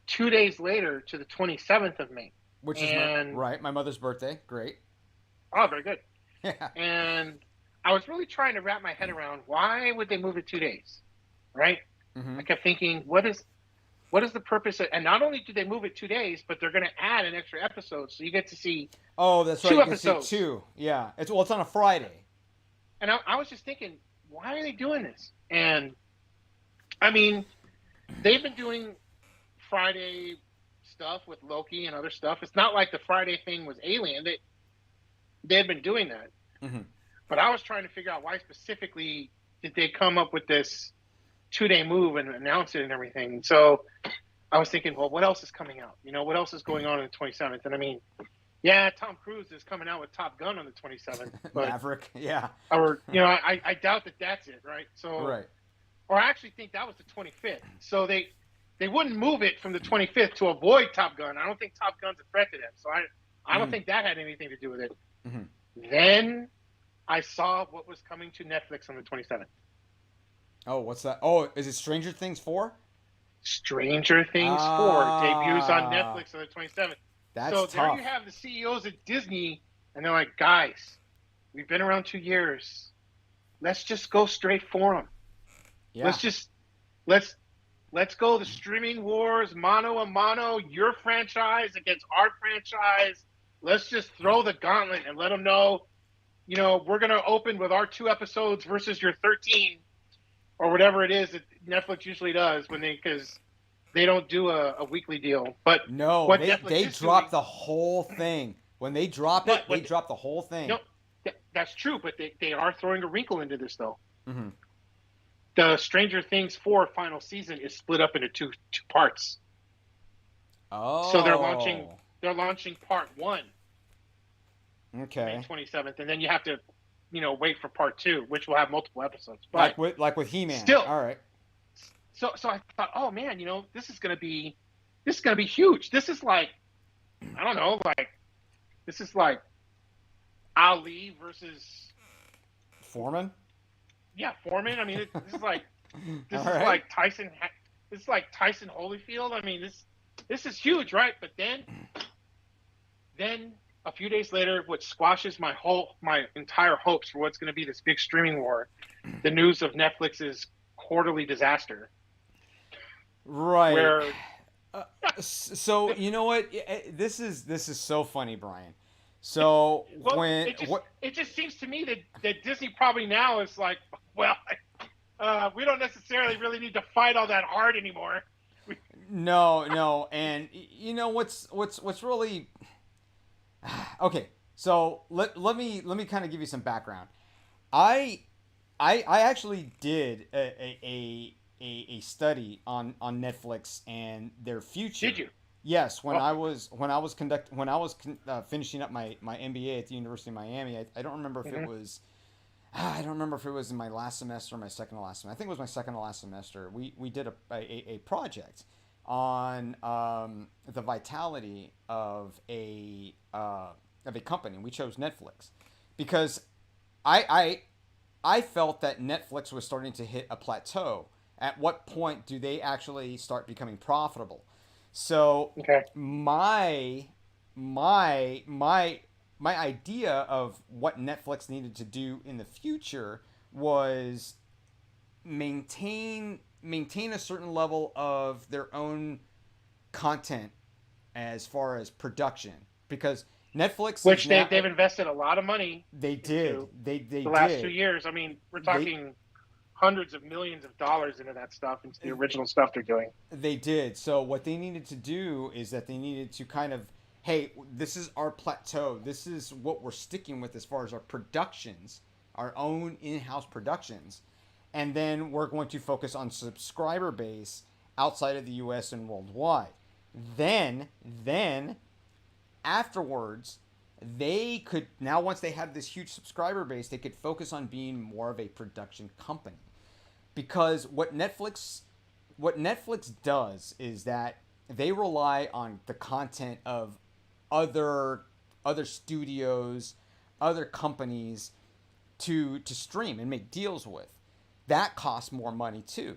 [SPEAKER 2] 2 days later to the 27th of May,
[SPEAKER 1] which is my mother's birthday. Great.
[SPEAKER 2] Oh, very good.
[SPEAKER 1] Yeah.
[SPEAKER 2] And I was really trying to wrap my head around why would they move it 2 days, right? Mm-hmm. I kept thinking, what is the purpose? And not only do they move it 2 days, but they're going to add an extra episode, so you get to see.
[SPEAKER 1] Oh, that's right.
[SPEAKER 2] Two episodes.
[SPEAKER 1] See two. Yeah, it's on a Friday.
[SPEAKER 2] And I was just thinking, why are they doing this? And I mean, they've been doing Friday stuff with Loki and other stuff. It's not like the Friday thing was alien. They had been doing that. Mm-hmm. But I was trying to figure out why specifically did they come up with this 2-day move and announce it and everything. And so I was thinking, well, what else is coming out? What else is going on the 27th? And I mean, yeah, Tom Cruise is coming out with Top Gun on the 27th. But,
[SPEAKER 1] Maverick, yeah.
[SPEAKER 2] Or, I doubt that that's it, right? So,
[SPEAKER 1] right.
[SPEAKER 2] Or I actually think that was the 25th. So they wouldn't move it from the 25th to avoid Top Gun. I don't think Top Gun's a threat to them. So I don't think that had anything to do with it. Mm-hmm. Then I saw what was coming to Netflix on the 27th.
[SPEAKER 1] Oh, what's that? Oh, is it Stranger Things 4?
[SPEAKER 2] Stranger Things 4 debuts on Netflix on the 27th.
[SPEAKER 1] That's
[SPEAKER 2] so
[SPEAKER 1] tough.
[SPEAKER 2] there you have the CEOs at Disney And they're like, guys, we've been around 2 years. Let's just go straight for them.
[SPEAKER 1] Yeah.
[SPEAKER 2] Let's go the streaming wars, mano a mano, your franchise against our franchise. Let's just throw the gauntlet and let them know, we're going to open with our 2 episodes versus your 13 or whatever it is that Netflix usually does because they don't do a weekly deal. But
[SPEAKER 1] No,
[SPEAKER 2] what
[SPEAKER 1] they
[SPEAKER 2] Netflix is
[SPEAKER 1] drop
[SPEAKER 2] doing,
[SPEAKER 1] the whole thing. When they drop it, they drop the whole thing.
[SPEAKER 2] no, that's true, but they are throwing a wrinkle into this though.
[SPEAKER 1] Mm-hmm.
[SPEAKER 2] The Stranger Things 4 final season is split up into two parts.
[SPEAKER 1] Oh.
[SPEAKER 2] So they're launching part 1
[SPEAKER 1] Okay.
[SPEAKER 2] May 27th, and then you have to, wait for part 2, which will have multiple episodes. But
[SPEAKER 1] like with He-Man.
[SPEAKER 2] Still,
[SPEAKER 1] all right.
[SPEAKER 2] So I thought, oh man, this is gonna be huge. This is like, I don't know, this is like Ali versus
[SPEAKER 1] Foreman.
[SPEAKER 2] Yeah, Foreman. I mean, this is like Tyson. This is like Tyson Holyfield. I mean, this is huge, right? But then a few days later, what squashes my entire hopes for what's going to be this big streaming war, the news of Netflix's quarterly disaster.
[SPEAKER 1] Right.
[SPEAKER 2] Where,
[SPEAKER 1] so you know what? This is so funny, Brian. So
[SPEAKER 2] it just seems to me that Disney probably now is like, well, we don't necessarily really need to fight all that hard anymore.
[SPEAKER 1] No, and what's really okay. So let me kind of give you some background. I actually did a study on Netflix and their future.
[SPEAKER 2] Did you?
[SPEAKER 1] Yes, when I was finishing up my MBA at the University of Miami, I don't remember if it was, I don't remember if it was in my last semester or my second to last semester. I think it was my second to last semester. We did a project on the vitality of a company. We chose Netflix because I felt that Netflix was starting to hit a plateau. At what point do they actually start becoming profitable? So my idea of what Netflix needed to do in the future was maintain a certain level of their own content as far as production, because Netflix,
[SPEAKER 2] which they've invested a lot of money.
[SPEAKER 1] They did. They
[SPEAKER 2] the last 2 years. I mean, we're talking hundreds of millions of dollars into that stuff, into the original stuff they're doing.
[SPEAKER 1] They did. So what they needed to do is that they needed to kind of, hey, this is our plateau. This is what we're sticking with as far as our productions, our own in-house productions. And then we're going to focus on subscriber base outside of the US and worldwide. Then afterwards, they could, now once they had this huge subscriber base, they could focus on being more of a production company. Because what Netflix does is that they rely on the content of other studios, other companies to stream and make deals with. That costs more money too.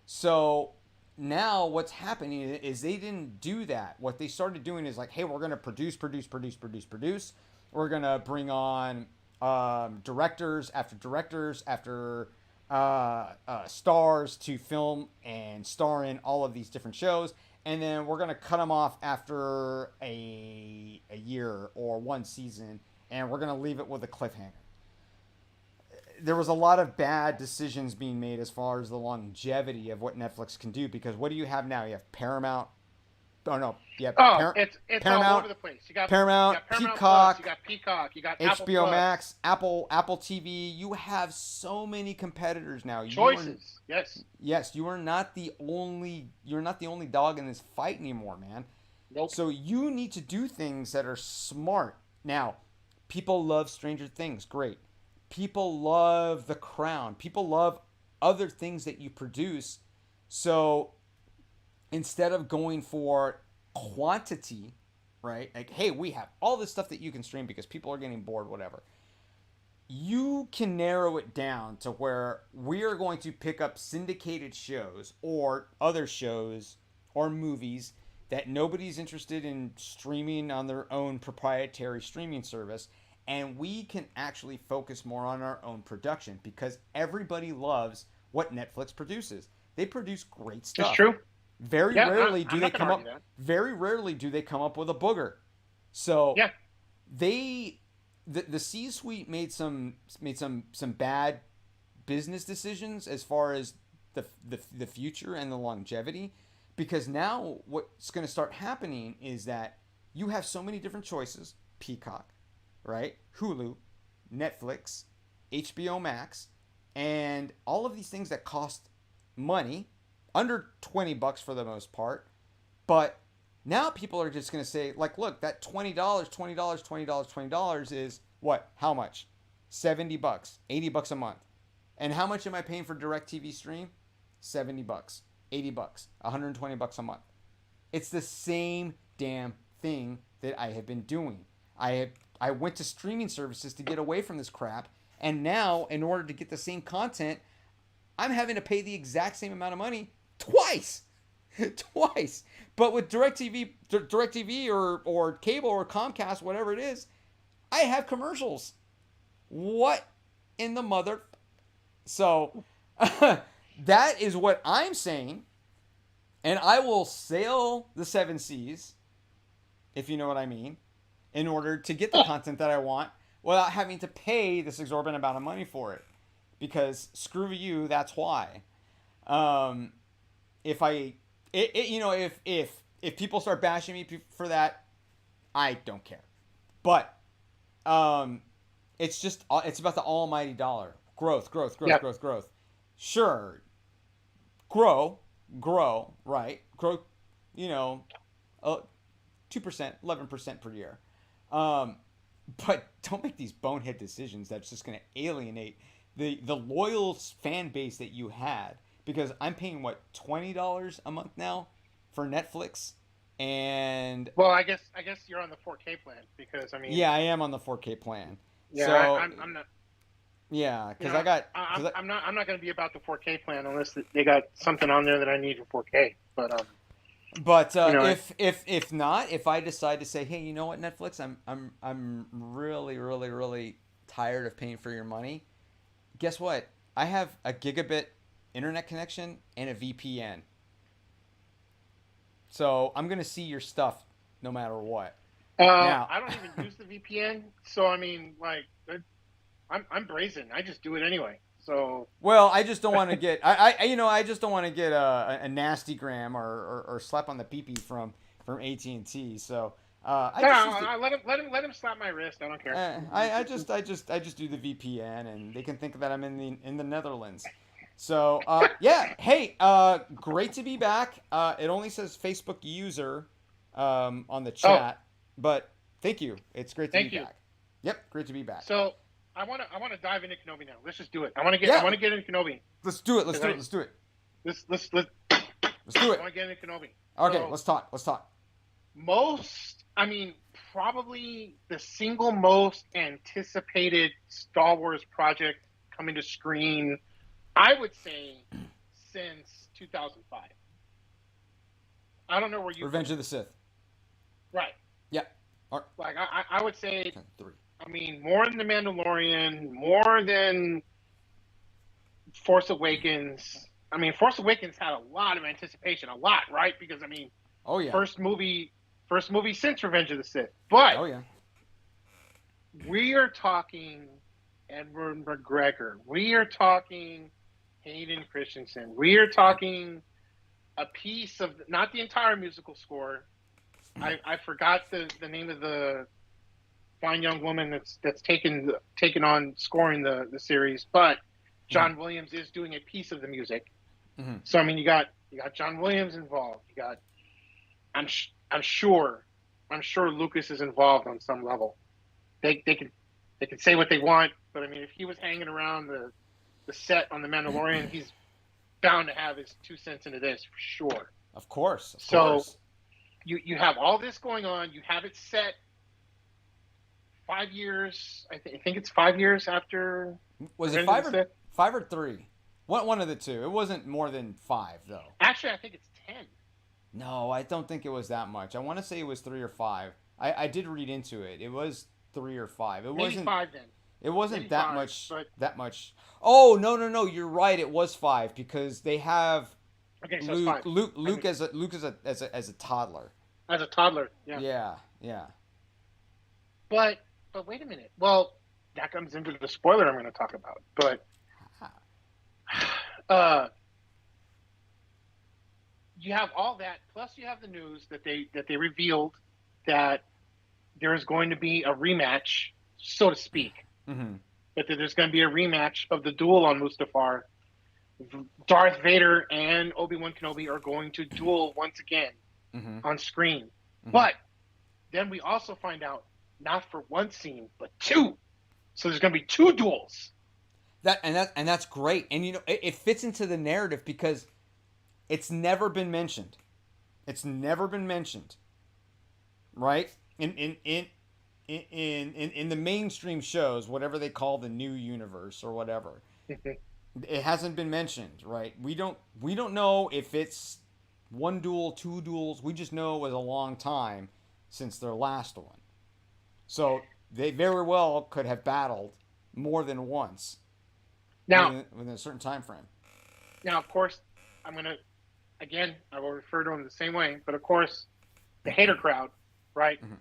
[SPEAKER 1] So now what's happening is they didn't do that. What they started doing is like, hey, we're going to produce. We're going to bring on directors after stars to film and star in all of these different shows. And then we're going to cut them off after a year or one season. And we're going to leave it with a cliffhanger. There was a lot of bad decisions being made as far as the longevity of what Netflix can do, because what do you have now? You have Paramount. Oh no, yeah.
[SPEAKER 2] It's
[SPEAKER 1] Paramount,
[SPEAKER 2] all over the place. You got
[SPEAKER 1] Paramount,
[SPEAKER 2] Paramount
[SPEAKER 1] Peacock,
[SPEAKER 2] Plus, you got Peacock, you got
[SPEAKER 1] HBO
[SPEAKER 2] Apple
[SPEAKER 1] Max, Apple TV. You have so many competitors now.
[SPEAKER 2] Choices.
[SPEAKER 1] Yes, you are not the only. You're not the only dog in this fight anymore, man.
[SPEAKER 2] Nope.
[SPEAKER 1] So you need to do things that are smart. Now, people love Stranger Things. Great. People love The Crown. People love other things that you produce. So instead of going for quantity, right? Like, hey, we have all this stuff that you can stream because people are getting bored, whatever. You can narrow it down to where we are going to pick up syndicated shows or other shows or movies that nobody's interested in streaming on their own proprietary streaming service. and we can actually focus more on our own production because everybody loves what Netflix produces. They produce great
[SPEAKER 2] It's
[SPEAKER 1] stuff.
[SPEAKER 2] true.
[SPEAKER 1] Very
[SPEAKER 2] Yeah,
[SPEAKER 1] rarely do
[SPEAKER 2] I'm
[SPEAKER 1] they
[SPEAKER 2] not going
[SPEAKER 1] come
[SPEAKER 2] to
[SPEAKER 1] up.
[SPEAKER 2] argue that.
[SPEAKER 1] Very rarely do they come up with a booger. So
[SPEAKER 2] Yeah.
[SPEAKER 1] they, the C suite made some bad business decisions as far as the future and the longevity, because now what's going to start happening is that you have so many different choices: Peacock, right? Hulu, Netflix, HBO Max, and all of these things that cost money, under $20 for the most part. But now people are just going to say, like, look, that $20, $20, $20, $20 is what? How much? $70, $80 a month. And how much am I paying for DirecTV Stream? $70, $80, $120 a month. It's the same damn thing that I have been doing. I went to streaming services to get away from this crap, and now in order to get the same content, I'm having to pay the exact same amount of money twice. Twice. But with DirecTV or cable or Comcast, whatever it is, I have commercials. What in the mother? So that is what I'm saying, and I will sail the seven seas, if you know what I mean, in order to get the content that I want without having to pay this exorbitant amount of money for it. Because screw you, that's why. If I, you know, if people start bashing me for that, I don't care. But it's about the almighty dollar. Growth, growth, growth,
[SPEAKER 2] Yep.
[SPEAKER 1] growth, growth. Sure, grow, right? Grow, you know, 2%, 11% per year. But don't make these bonehead decisions that's just going to alienate the loyal fan base that you had. Because I'm paying, what, $20 a month now for Netflix? And
[SPEAKER 2] Well, I guess you're on the 4K plan because I mean.
[SPEAKER 1] yeah, I am on the 4K plan.
[SPEAKER 2] Yeah,
[SPEAKER 1] So
[SPEAKER 2] I'm not.
[SPEAKER 1] yeah,
[SPEAKER 2] You
[SPEAKER 1] because
[SPEAKER 2] know,
[SPEAKER 1] I got.
[SPEAKER 2] I'm not going to be about the 4K plan unless they got something on there that I need for 4K.
[SPEAKER 1] But
[SPEAKER 2] you know,
[SPEAKER 1] if not, if I decide to say, hey, you know what, Netflix, I'm really really really tired of paying for your money. Guess what? I have a gigabit internet connection and a VPN. So I'm gonna see your stuff no matter what. Now,
[SPEAKER 2] I don't even use the VPN, so I mean, like, I'm brazen. I just do it anyway. So
[SPEAKER 1] well, I just don't want to get I just don't want to get a nasty gram or slap on the pee from AT&T. So I
[SPEAKER 2] no,
[SPEAKER 1] just use the,
[SPEAKER 2] let him slap my wrist. I don't care.
[SPEAKER 1] I just do the VPN, and they can think that I'm in the Netherlands. So yeah, hey, great to be back. It only says Facebook user on the chat, but thank you. It's great to be back. Yep, great to be back.
[SPEAKER 2] So I want to dive into Kenobi now. Let's just do it. I want to get into Kenobi.
[SPEAKER 1] Let's do it. Let's do it. Let's do it.
[SPEAKER 2] Let's
[SPEAKER 1] do it.
[SPEAKER 2] I want to get into Kenobi.
[SPEAKER 1] Okay,
[SPEAKER 2] so,
[SPEAKER 1] let's talk.
[SPEAKER 2] Probably the single most anticipated Star Wars project coming to screen, I would say, since 2005. I don't know where you.
[SPEAKER 1] Revenge of the Sith.
[SPEAKER 2] Right.
[SPEAKER 1] Yep.
[SPEAKER 2] Like I would say
[SPEAKER 1] 3.
[SPEAKER 2] I mean, more than The Mandalorian, more than Force Awakens. I mean, Force Awakens had a lot of anticipation, a lot, right? Because I mean,
[SPEAKER 1] oh yeah,
[SPEAKER 2] first movie since Revenge of the Sith. But
[SPEAKER 1] oh yeah,
[SPEAKER 2] we are talking Edward McGregor. We are talking Hayden Christensen. We are talking a piece of, not the entire musical score. I forgot the name of the fine young woman that's taken on scoring the series, but John Williams is doing a piece of the music.
[SPEAKER 1] Mm-hmm.
[SPEAKER 2] So I mean, you got John Williams involved. You got, I'm sure Lucas is involved on some level. They can say what they want, but I mean, if he was hanging around the set on The Mandalorian, he's bound to have his 2 cents into this for sure.
[SPEAKER 1] Of course.
[SPEAKER 2] So you have all this going on. You have it set 5 years. I think it's 5 years after.
[SPEAKER 1] Was it 5 or 3? One of the two. It wasn't more than 5 though.
[SPEAKER 2] Actually, I think it's 10.
[SPEAKER 1] No, I don't think it was that much. I want to say it was 3 or 5. I did read into it. It was 3 or 5. It
[SPEAKER 2] Maybe
[SPEAKER 1] wasn't.
[SPEAKER 2] 5 then.
[SPEAKER 1] It wasn't
[SPEAKER 2] Maybe
[SPEAKER 1] that
[SPEAKER 2] 5,
[SPEAKER 1] much.
[SPEAKER 2] but
[SPEAKER 1] That much. Oh no! You're right. It was 5 because they have
[SPEAKER 2] okay, so it's
[SPEAKER 1] Luke.
[SPEAKER 2] 5.
[SPEAKER 1] Luke as a toddler.
[SPEAKER 2] As a toddler, yeah.
[SPEAKER 1] Yeah. Yeah.
[SPEAKER 2] But wait a minute. Well, that comes into the spoiler I'm going to talk about. But you have all that, plus you have the news that they revealed that there is going to be a rematch, so to speak.
[SPEAKER 1] Mm-hmm.
[SPEAKER 2] That there's going to be a rematch of the duel on Mustafar. Darth Vader and Obi-Wan Kenobi are going to duel once again on screen. Mm-hmm. But then we also find out not for one scene, but 2. So there's going to be 2 duels.
[SPEAKER 1] That's great. And it fits into the narrative because it's never been mentioned. It's never been mentioned. Right? In the mainstream shows, whatever they call the new universe or whatever. It hasn't been mentioned, right? We don't know if it's 1 duel, 2 duels. We just know it was a long time since their last one. So they very well could have battled more than once
[SPEAKER 2] now
[SPEAKER 1] within a certain time frame.
[SPEAKER 2] Now, of course, I will refer to them the same way, but of course, the hater crowd, right? Mm-hmm.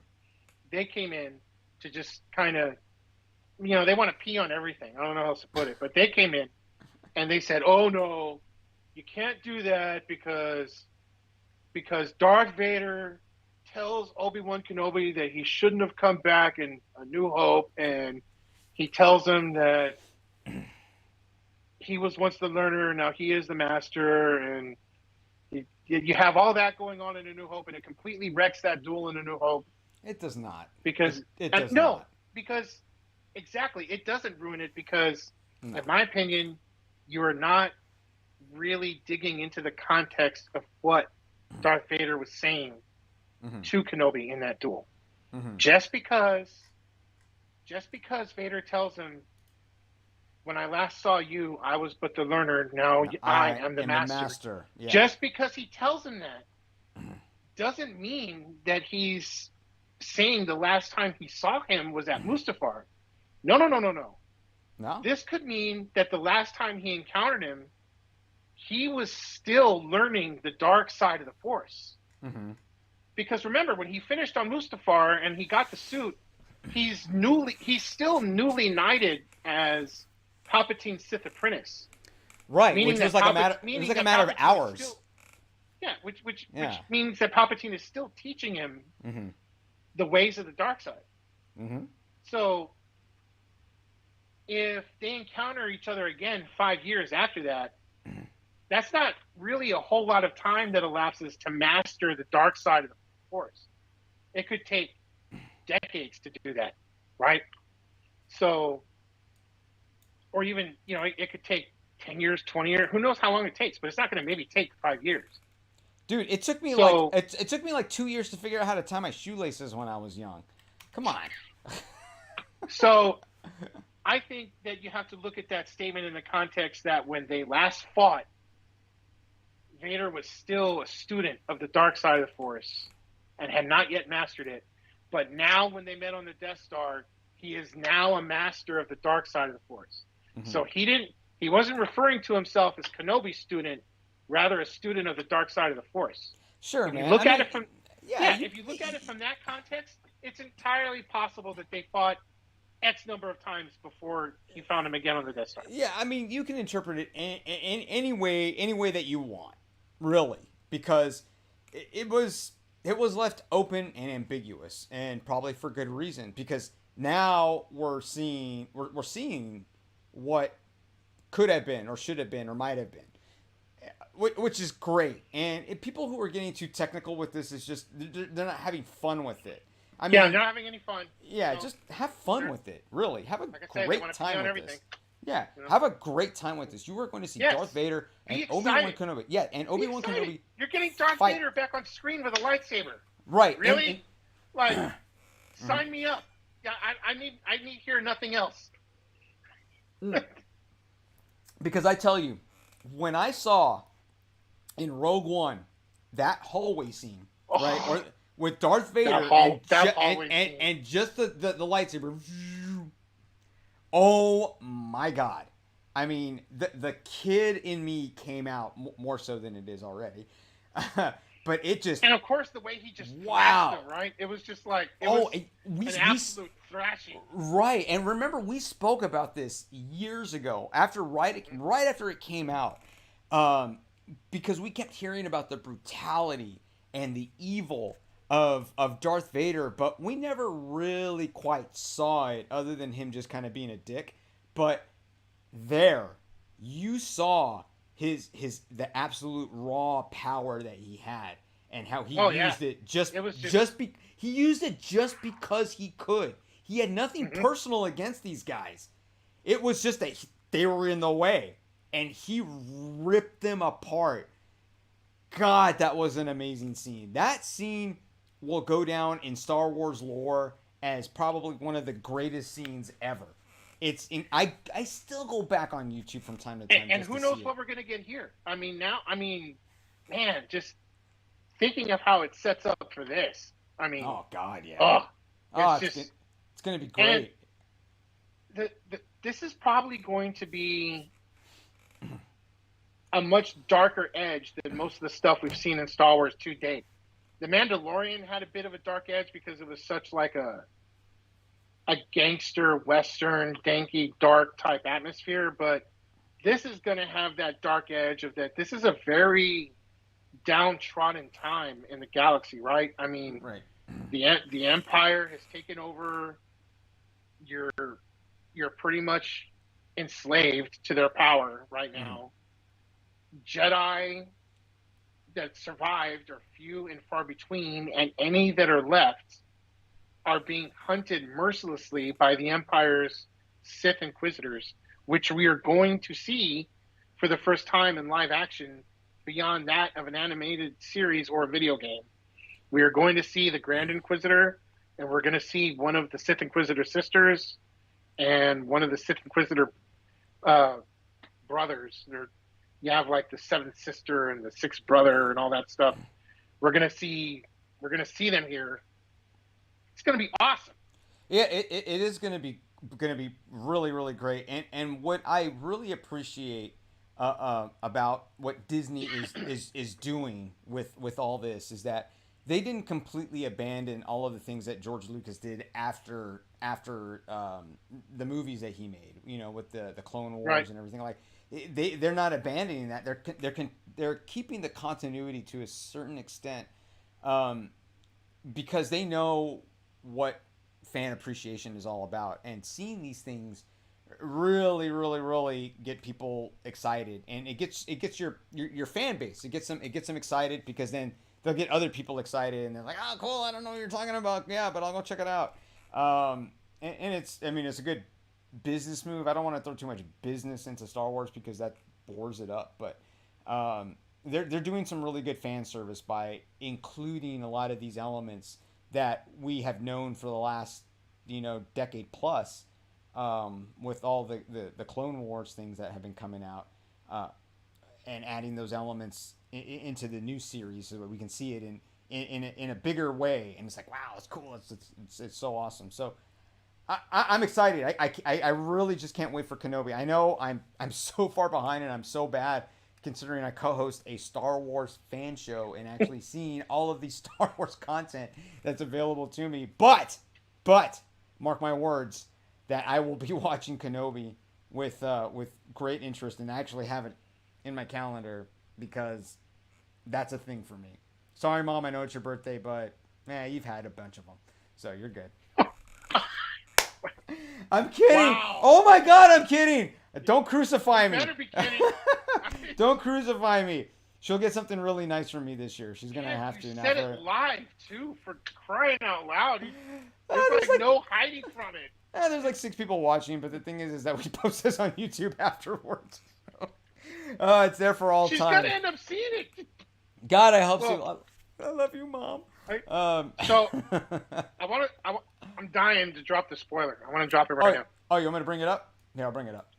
[SPEAKER 2] They came in to just kind of, they want to pee on everything. I don't know how else to put it, but they came in and they said, "Oh no, you can't do that because Darth Vader tells Obi-Wan Kenobi that he shouldn't have come back in A New Hope, and he tells him that he was once the learner, now he is the master, and you have all that going on in A New Hope, and it completely wrecks that duel in A New Hope."
[SPEAKER 1] It does not.
[SPEAKER 2] Because
[SPEAKER 1] it does not.
[SPEAKER 2] Because exactly, it doesn't ruin it because, in my opinion, you are not really digging into the context of what Darth Vader was saying to Kenobi in that duel. Mm-hmm. Just because Vader tells him, "When I last saw you, I was but the learner. Now I am the master." Yeah. Just because he tells him that doesn't mean that he's saying the last time he saw him was at Mustafar. No. No. This could mean that the last time he encountered him, he was still learning the dark side of the Force. Mm-hmm. Because remember, when he finished on Mustafar and he got the suit, he's still newly knighted as Palpatine's Sith apprentice.
[SPEAKER 1] Right, which was like a matter of hours.
[SPEAKER 2] Which means that Palpatine is still teaching him the ways of the dark side. Mm-hmm. So if they encounter each other again 5 years after that, that's not really a whole lot of time that elapses to master the dark side of the Force. It could take decades to do that, right? So, or even, it could take 10 years, 20 years, who knows how long it takes, but it's not going to maybe take 5 years.
[SPEAKER 1] Dude, it took me it took me like 2 years to figure out how to tie my shoelaces when I was young. Come on.
[SPEAKER 2] So, I think that you have to look at that statement in the context that when they last fought, Vader was still a student of the dark side of the Force and had not yet mastered it. But now when they met on the Death Star, he is now a master of the dark side of the Force. Mm-hmm. So he wasn't referring to himself as Kenobi's student, rather a student of the dark side of the Force.
[SPEAKER 1] Sure,
[SPEAKER 2] man. If you look at it from that context, it's entirely possible that they fought X number of times before he found him again on the Death Star.
[SPEAKER 1] Yeah, I mean, you can interpret it any way that you want, really, because it was left open and ambiguous, and probably for good reason. Because now we're seeing what could have been, or should have been, or might have been, which is great. And people who are getting too technical with this is just they're not having fun with it. I mean,
[SPEAKER 2] they're not having any fun.
[SPEAKER 1] Yeah, just have fun with it. Really, have a great time with this. Yeah, have a great time with this. You are going to see Darth Vader and Obi-Wan Kenobi. Yeah, and Obi-Wan Kenobi.
[SPEAKER 2] You're getting Darth Vader back on screen with a lightsaber.
[SPEAKER 1] Right.
[SPEAKER 2] Really? Sign me up. Yeah, I need hear nothing else.
[SPEAKER 1] Because I tell you, when I saw in Rogue One that hallway scene, right, with Darth
[SPEAKER 2] That
[SPEAKER 1] Vader
[SPEAKER 2] hall that hallway scene.
[SPEAKER 1] and just the lightsaber. Oh my God! I mean, the kid in me came out more so than it is already. But it just
[SPEAKER 2] And of course, the way he just thrashed
[SPEAKER 1] wow.
[SPEAKER 2] him, right? It was just like it
[SPEAKER 1] Oh,
[SPEAKER 2] was an
[SPEAKER 1] we
[SPEAKER 2] absolute thrashing.
[SPEAKER 1] right. And remember, we spoke about this years ago after right after it came out, um, because we kept hearing about the brutality and the evil of Darth Vader, but we never really quite saw it other than him just kind of being a dick. But there, you saw the absolute raw power that he had and how he
[SPEAKER 2] Oh yeah,
[SPEAKER 1] used it
[SPEAKER 2] it was just.
[SPEAKER 1] he used it just because he could. He had nothing
[SPEAKER 2] Mm-hmm.
[SPEAKER 1] personal against these guys. It was just that they were in the way and he ripped them apart. God, that was an amazing scene. That scene will go down in Star Wars lore as probably one of the greatest scenes ever. I still go back on YouTube from time to time
[SPEAKER 2] And
[SPEAKER 1] just
[SPEAKER 2] who
[SPEAKER 1] to
[SPEAKER 2] knows
[SPEAKER 1] see it.
[SPEAKER 2] what we're gonna get here? I mean, now, I mean, man, just thinking of how it sets up for this. I mean,
[SPEAKER 1] Oh God, yeah.
[SPEAKER 2] oh,
[SPEAKER 1] Oh,
[SPEAKER 2] it's just
[SPEAKER 1] it's gonna be
[SPEAKER 2] and
[SPEAKER 1] great.
[SPEAKER 2] this is probably going to be a much darker edge than most of the stuff we've seen in Star Wars to date. The Mandalorian had a bit of a dark edge because it was such like a gangster western danky dark type atmosphere, but this is going to have that dark edge of that this is a very downtrodden time in the galaxy, right? I mean,
[SPEAKER 1] Right.
[SPEAKER 2] the Empire has taken over. You're you're pretty much enslaved to their power right
[SPEAKER 1] Mm-hmm.
[SPEAKER 2] now. Jedi that survived are few and far between, and any that are left are being hunted mercilessly by the Empire's Sith Inquisitors, which we are going to see for the first time in live action beyond that of an animated series or a video game. We are going to see the Grand Inquisitor, and we're going to see one of the Sith Inquisitor sisters and one of the Sith Inquisitor uh, brothers. You have like the seventh sister and the sixth brother and all that stuff. We're gonna see them here. It's gonna be awesome.
[SPEAKER 1] Yeah, it is gonna be really really great. And what I really appreciate about what Disney is doing with all this is that they didn't completely abandon all of the things that George Lucas did after the movies that he made. You know, with the Clone
[SPEAKER 2] Right.
[SPEAKER 1] Wars and everything like. They're not abandoning that. They're keeping the continuity to a certain extent, um, because they know what fan appreciation is all about, and seeing these things really get people excited, and it gets your fan base. It gets them excited because then they'll get other people excited, and they're like, oh cool, I don't know what you're talking about, yeah, but I'll go check it out. And it's I mean it's a good business move. I don't want to throw too much business into Star Wars because that bores it up, but they're doing some really good fan service by including a lot of these elements that we have known for the last decade plus, with all the Clone Wars things that have been coming out, uh, and adding those elements into the new series so that we can see it in a bigger way, and it's like wow, it's cool, it's so awesome. So I'm excited. I really just can't wait for Kenobi. I know I'm so far behind and I'm so bad considering I co-host a Star Wars fan show and actually seeing all of these Star Wars content that's available to me. But mark my words that I will be watching Kenobi with great interest and actually have it in my calendar because that's a thing for me. Sorry, Mom, I know it's your birthday, but you've had a bunch of them, so you're good. I'm kidding.
[SPEAKER 2] Wow.
[SPEAKER 1] Oh my God, I'm kidding. Don't crucify me.
[SPEAKER 2] Better be kidding.
[SPEAKER 1] Don't crucify me. She'll get something really nice from me this year. She's gonna have to
[SPEAKER 2] You
[SPEAKER 1] now.
[SPEAKER 2] said it live too, for crying out loud. There's
[SPEAKER 1] there's
[SPEAKER 2] like no hiding from it.
[SPEAKER 1] there's like 6 people watching, but the thing is that we post this on YouTube afterwards. It's there for all
[SPEAKER 2] She's
[SPEAKER 1] time.
[SPEAKER 2] gonna end up seeing it.
[SPEAKER 1] God, I hope
[SPEAKER 2] Well,
[SPEAKER 1] so. I love you, Mom.
[SPEAKER 2] So I'm dying to drop the spoiler. I want to drop it right now.
[SPEAKER 1] Oh, you want me to bring it up? Yeah, I'll bring it up.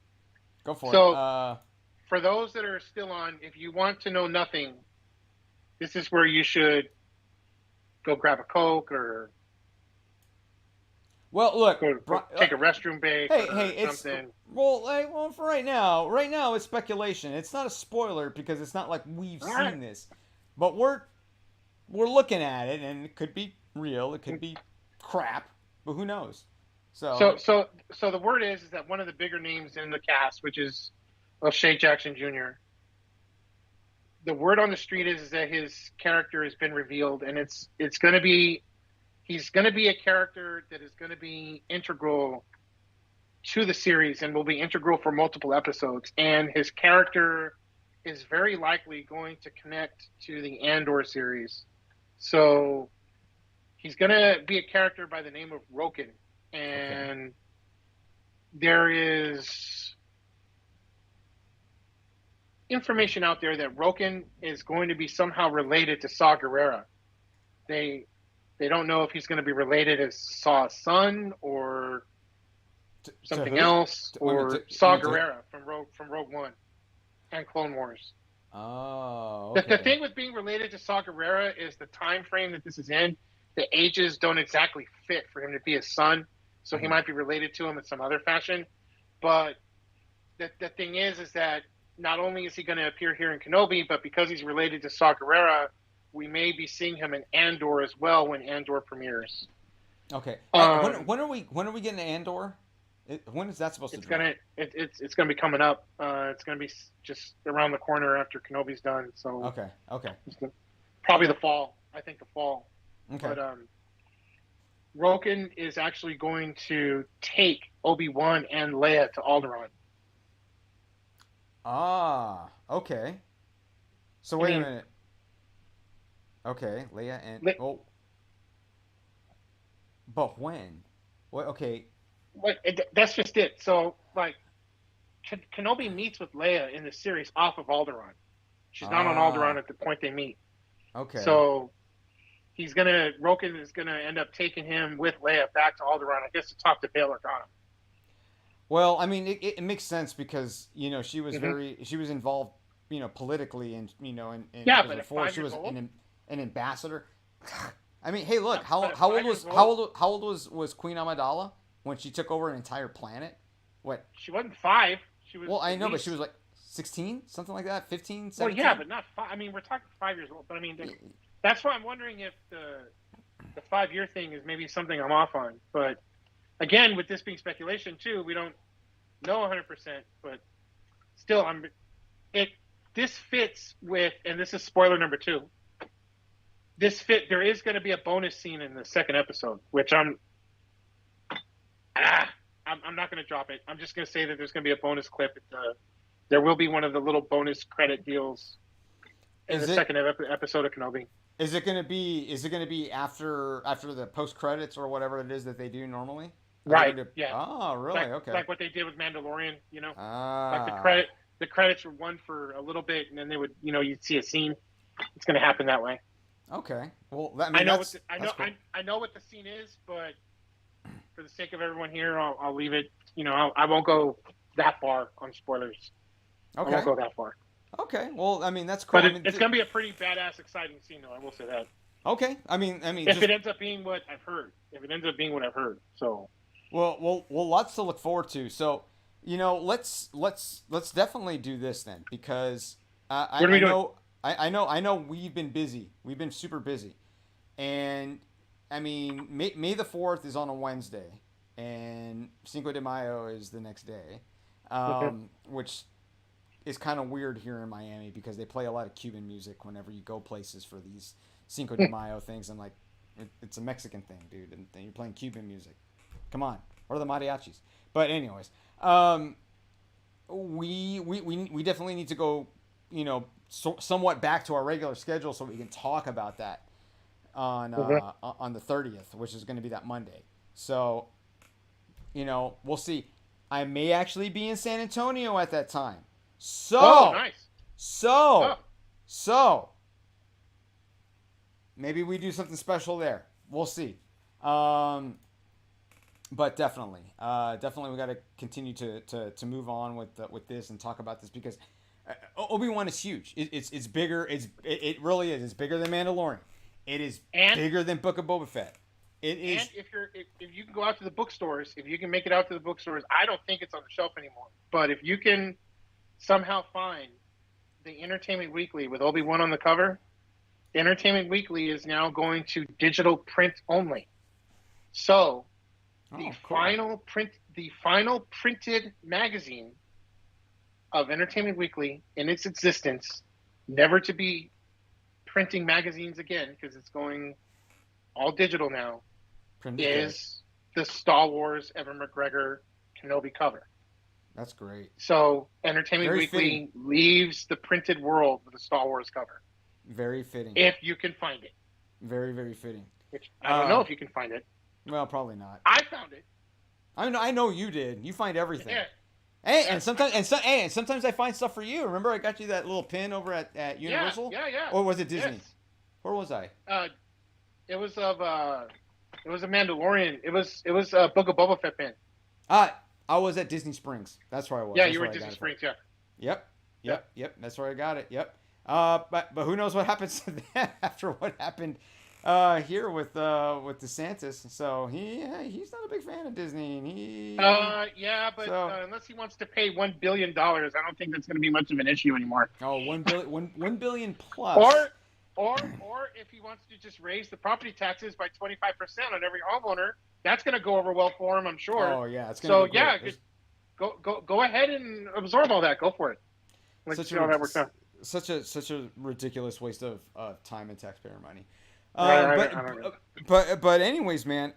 [SPEAKER 1] Go for
[SPEAKER 2] So,
[SPEAKER 1] it.
[SPEAKER 2] For those that are still on, if you want to know nothing, this is where you should go grab a Coke or
[SPEAKER 1] Well, look,
[SPEAKER 2] go take a restroom break
[SPEAKER 1] hey,
[SPEAKER 2] or
[SPEAKER 1] it's
[SPEAKER 2] something.
[SPEAKER 1] well for right now it's speculation. It's not a spoiler because it's not like we've
[SPEAKER 2] All right.
[SPEAKER 1] seen this, but we're looking at it, and it could be real, it could be crap, but who knows? So,
[SPEAKER 2] So the word is that one of the bigger names in the cast, which is O'Shea Jackson Jr. The word on the street is that his character has been revealed, and it's going to be he's going to be a character that is going to be integral to the series and will be integral for multiple episodes. And his character is very likely going to connect to the Andor series. So he's going to be a character by the name of Roken.
[SPEAKER 1] okay,
[SPEAKER 2] And there is information out there that Roken is going to be somehow related to Saw Gerrera. They don't know if he's going to be related as Saw's son or
[SPEAKER 1] to
[SPEAKER 2] something
[SPEAKER 1] who?
[SPEAKER 2] else, or Saw Gerrera from Rogue One and Clone Wars.
[SPEAKER 1] Oh,
[SPEAKER 2] The
[SPEAKER 1] okay.
[SPEAKER 2] thing with being related to Saw Gerrera is the time frame that this is in. The ages don't exactly fit for him to be his son, so he
[SPEAKER 1] Mm-hmm.
[SPEAKER 2] might be related to him in some other fashion. But the thing is that not only is he going to appear here in Kenobi, but because he's related to Saw Gerrera, we may be seeing him in Andor as well when Andor premieres.
[SPEAKER 1] Okay.
[SPEAKER 2] Um,
[SPEAKER 1] When are we getting to Andor? When is that supposed to
[SPEAKER 2] it's
[SPEAKER 1] drop?
[SPEAKER 2] gonna it's gonna be coming up. It's gonna be just around the corner after Kenobi's done. So
[SPEAKER 1] Okay. Okay.
[SPEAKER 2] probably
[SPEAKER 1] Okay.
[SPEAKER 2] the fall. I think the fall.
[SPEAKER 1] Okay.
[SPEAKER 2] But Roken is actually going to take Obi-Wan and Leia to Alderaan.
[SPEAKER 1] Ah. Okay. So
[SPEAKER 2] I
[SPEAKER 1] wait a
[SPEAKER 2] mean,
[SPEAKER 1] minute. Okay, Leia and oh, but when? What? Okay.
[SPEAKER 2] that's just it. So like Kenobi meets with Leia in the series off of Alderaan. She's not on Alderaan
[SPEAKER 1] Ah.
[SPEAKER 2] at the point they meet.
[SPEAKER 1] Okay.
[SPEAKER 2] So Roken is gonna end up taking him with Leia back to Alderaan, I guess, to talk to Bail Organa.
[SPEAKER 1] Well, I mean, it makes sense because
[SPEAKER 2] Mm-hmm.
[SPEAKER 1] she was involved, politically, and
[SPEAKER 2] Yeah,
[SPEAKER 1] because
[SPEAKER 2] but at
[SPEAKER 1] before
[SPEAKER 2] 5
[SPEAKER 1] she
[SPEAKER 2] years
[SPEAKER 1] was
[SPEAKER 2] old,
[SPEAKER 1] an ambassador. I mean, hey, look,
[SPEAKER 2] but at 5 years old,
[SPEAKER 1] how old was Queen Amidala when she took over an entire planet? What?
[SPEAKER 2] she wasn't 5. She was
[SPEAKER 1] Well, I
[SPEAKER 2] at
[SPEAKER 1] know, but she
[SPEAKER 2] least.
[SPEAKER 1] was like 16, something like that, 15,
[SPEAKER 2] Well, yeah,
[SPEAKER 1] 17.
[SPEAKER 2] but not 5. I mean, we're talking 5 years old. But I mean, that's why I'm wondering if the 5 year thing is maybe something I'm off on. But again, with this being speculation too, we don't know 100%. But still, it. This fits with, and this is spoiler number 2. There is going to be a bonus scene in the second episode, which I'm not going to drop it. I'm just going to say that there's going to be a bonus clip. There will be one of the little bonus credit deals in the
[SPEAKER 1] Is it
[SPEAKER 2] second episode of Kenobi.
[SPEAKER 1] is it gonna be after the post credits or whatever it is that they do normally? Are they
[SPEAKER 2] Right.
[SPEAKER 1] going to?
[SPEAKER 2] Yeah.
[SPEAKER 1] Oh, really? Okay.
[SPEAKER 2] Like what they did with Mandalorian. Like
[SPEAKER 1] Ah.
[SPEAKER 2] the credits were one for a little bit, and then they would you'd see a scene. It's going to happen that way.
[SPEAKER 1] Okay. Well, I
[SPEAKER 2] I
[SPEAKER 1] mean
[SPEAKER 2] know
[SPEAKER 1] that's cool.
[SPEAKER 2] I know what the scene is, but for the sake of everyone here, I'll leave it. I won't go that far on spoilers. I won't
[SPEAKER 1] Okay.
[SPEAKER 2] go that far.
[SPEAKER 1] Okay. Well, I mean that's cool.
[SPEAKER 2] But
[SPEAKER 1] I mean,
[SPEAKER 2] it's going to be a pretty badass, exciting scene, though. I will say that.
[SPEAKER 1] okay. I mean,
[SPEAKER 2] If
[SPEAKER 1] just
[SPEAKER 2] it ends up being what I've heard. If it ends up being what I've heard. So.
[SPEAKER 1] lots to look forward to. So, let's definitely do this then because
[SPEAKER 2] What are we doing?
[SPEAKER 1] I know we've been busy. We've been super busy, and I mean, May the 4th is on a Wednesday, and Cinco de Mayo is the next day,
[SPEAKER 2] Okay.
[SPEAKER 1] which is kind of weird here in Miami because they play a lot of Cuban music whenever you go places for these Cinco de Mayo things. I'm like, it's a Mexican thing, dude, and you're playing Cuban music. Come on, or the mariachis. But anyways, we definitely need to go, somewhat back to our regular schedule so we can talk about that
[SPEAKER 2] Okay.
[SPEAKER 1] on the 30th, which is going to be that Monday. So, we'll see. I may actually be in San Antonio at that time.
[SPEAKER 2] Oh,
[SPEAKER 1] So,
[SPEAKER 2] nice.
[SPEAKER 1] so,
[SPEAKER 2] Oh,
[SPEAKER 1] so maybe we do something special there. We'll see. But definitely, we got to continue to move on with this and talk about this because Obi-Wan is huge. It's bigger. It really is. It's bigger than Mandalorian. It is
[SPEAKER 2] And
[SPEAKER 1] bigger than Book of Boba Fett. It is.
[SPEAKER 2] and if you can go out to the bookstores, if you can make it out to the bookstores, I don't think it's on the shelf anymore. But if you can somehow find the Entertainment Weekly with Obi-Wan on the cover, Entertainment Weekly is now going to digital print only. So the
[SPEAKER 1] Cool.
[SPEAKER 2] final printed magazine of Entertainment Weekly in its existence, never to be printing magazines again because it's going all digital now,
[SPEAKER 1] Print is dead.
[SPEAKER 2] is the Star Wars Evan McGregor Kenobi cover.
[SPEAKER 1] That's great.
[SPEAKER 2] So Entertainment
[SPEAKER 1] Very fitting.
[SPEAKER 2] Weekly leaves the printed world with a Star Wars cover,
[SPEAKER 1] Very fitting.
[SPEAKER 2] if you can find it.
[SPEAKER 1] Very, very fitting.
[SPEAKER 2] Which I don't know if you can find it.
[SPEAKER 1] Well, probably not.
[SPEAKER 2] I found it.
[SPEAKER 1] I know you did. You find everything.
[SPEAKER 2] Yeah.
[SPEAKER 1] Hey, and sometimes I find stuff for you. Remember, I got you that little pin over at Universal.
[SPEAKER 2] Yeah.
[SPEAKER 1] Or was it Disney?
[SPEAKER 2] Yes.
[SPEAKER 1] Where was I?
[SPEAKER 2] It was a Mandalorian. It was a Book of Boba Fett pin.
[SPEAKER 1] I was at Disney Springs. That's where I was.
[SPEAKER 2] Yeah,
[SPEAKER 1] That's
[SPEAKER 2] you were
[SPEAKER 1] where
[SPEAKER 2] at
[SPEAKER 1] I got
[SPEAKER 2] Disney
[SPEAKER 1] it from.
[SPEAKER 2] Springs. Yeah.
[SPEAKER 1] Yep. That's where I got it. Yep. But who knows what happens to that after what happened here with DeSantis. So he's not a big fan of Disney, and
[SPEAKER 2] Yeah, but
[SPEAKER 1] so
[SPEAKER 2] unless he wants to pay $1 billion, I don't think that's going to be much of an issue anymore.
[SPEAKER 1] oh 1 billion plus.
[SPEAKER 2] Or if he wants to just raise the property taxes by 25% on every homeowner, that's going to go over well for him, I'm sure.
[SPEAKER 1] Oh yeah, it's gonna. So be
[SPEAKER 2] yeah, just go ahead and absorb all that. Go for it. Let's see how that works out.
[SPEAKER 1] Such a ridiculous waste of time and taxpayer money. But anyways, man.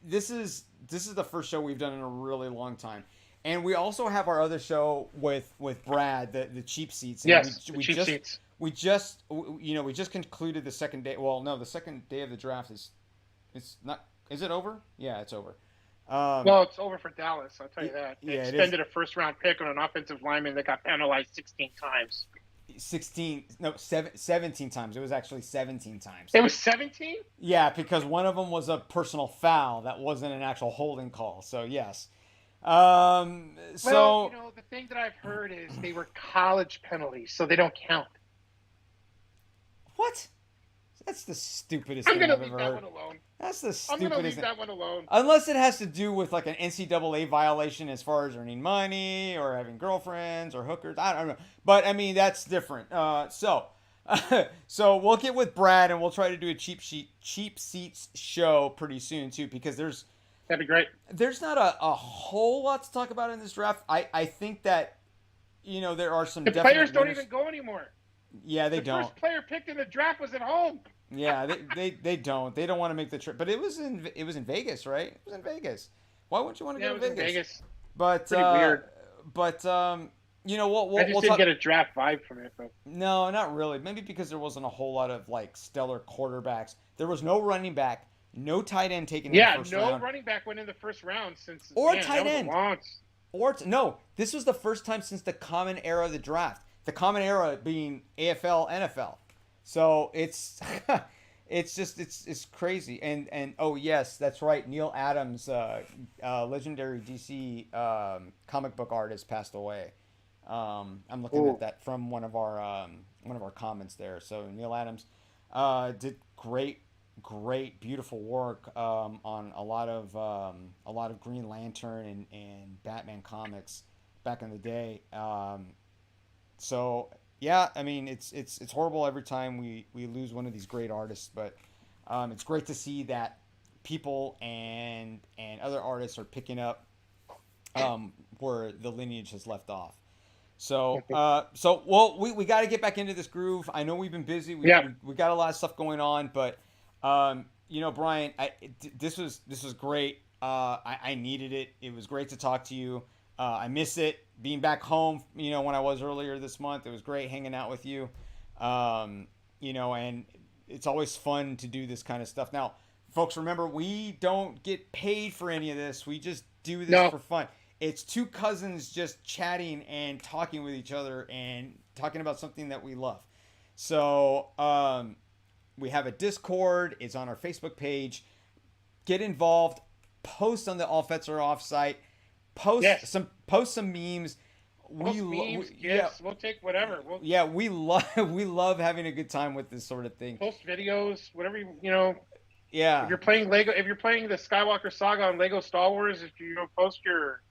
[SPEAKER 1] This is the first show we've done in a really long time, and we also have our other show with Brad, the cheap seats. And
[SPEAKER 2] yes,
[SPEAKER 1] cheap
[SPEAKER 2] seats.
[SPEAKER 1] We just concluded the second day. Well, no, the second day of the draft it's not. Is it over? Yeah, it's over.
[SPEAKER 2] Well, it's over for Dallas. I'll tell you that. They extended a first-round pick on an offensive lineman that got penalized 16 times.
[SPEAKER 1] 17 times. It was actually 17 times.
[SPEAKER 2] It was 17?
[SPEAKER 1] Yeah, because one of them was a personal foul that wasn't an actual holding call. So yes.
[SPEAKER 2] Well, the thing that I've heard is they were college penalties, so they don't count.
[SPEAKER 1] What? That's the stupidest
[SPEAKER 2] thing I've ever heard.
[SPEAKER 1] I'm going to leave that one alone. That's the stupidest thing.
[SPEAKER 2] I'm going to leave that one alone.
[SPEAKER 1] Unless it has to do with like an NCAA violation as far as earning money or having girlfriends or hookers. I don't know. But, I mean, that's different. So we'll get with Brad and we'll try to do a cheap seats show pretty soon, too, because that'd
[SPEAKER 2] be great.
[SPEAKER 1] There's not a whole lot to talk about in this draft. I think that, there are some definite
[SPEAKER 2] players don't even go anymore.
[SPEAKER 1] Yeah, they don't.
[SPEAKER 2] The first player picked in the draft was at home.
[SPEAKER 1] Yeah, they don't. They don't want to make the trip. But it was in Vegas, right? It was in Vegas. Why wouldn't you want to go to Vegas?
[SPEAKER 2] In Vegas.
[SPEAKER 1] But
[SPEAKER 2] pretty weird.
[SPEAKER 1] But I
[SPEAKER 2] just didn't get a draft vibe from it. But.
[SPEAKER 1] No, not really. Maybe because there wasn't a whole lot of like stellar quarterbacks. There was no running back, no tight end taken in the first round.
[SPEAKER 2] Yeah, no running back went in the first round since.
[SPEAKER 1] Or tight end.
[SPEAKER 2] No,
[SPEAKER 1] this was the first time since the common era of the draft. The common era being AFL, NFL. So it's crazy. And oh yes, that's right. Neil Adams, legendary DC comic book artist, passed away. I'm looking at that from one of our comments there. So Neil Adams did great, beautiful work on a lot of Green Lantern and Batman comics back in the day. So yeah, I mean it's horrible every time we lose one of these great artists, but it's great to see that people and other artists are picking up where the lineage has left off. So we got to get back into this groove. I know we've been busy. We got a lot of stuff going on, but Brian, this was great. I needed it. It was great to talk to you. I miss it being back home, when I was earlier this month. It was great hanging out with you. And it's always fun to do this kind of stuff. Now, folks, remember, we don't get paid for any of this. We just do this for fun. It's two cousins just chatting and talking with each other and talking about something that we love. So we have a Discord. It's on our Facebook page. Get involved. Post on the All Fets Are Off site. Post some memes.
[SPEAKER 2] post memes,
[SPEAKER 1] yeah,
[SPEAKER 2] gifs. We'll take whatever. We'll
[SPEAKER 1] yeah, we love we love having a good time with this sort of thing.
[SPEAKER 2] post videos, whatever you know. If
[SPEAKER 1] Yeah,
[SPEAKER 2] you're playing Lego, if you're playing the Skywalker Saga on Lego Star Wars, if you post your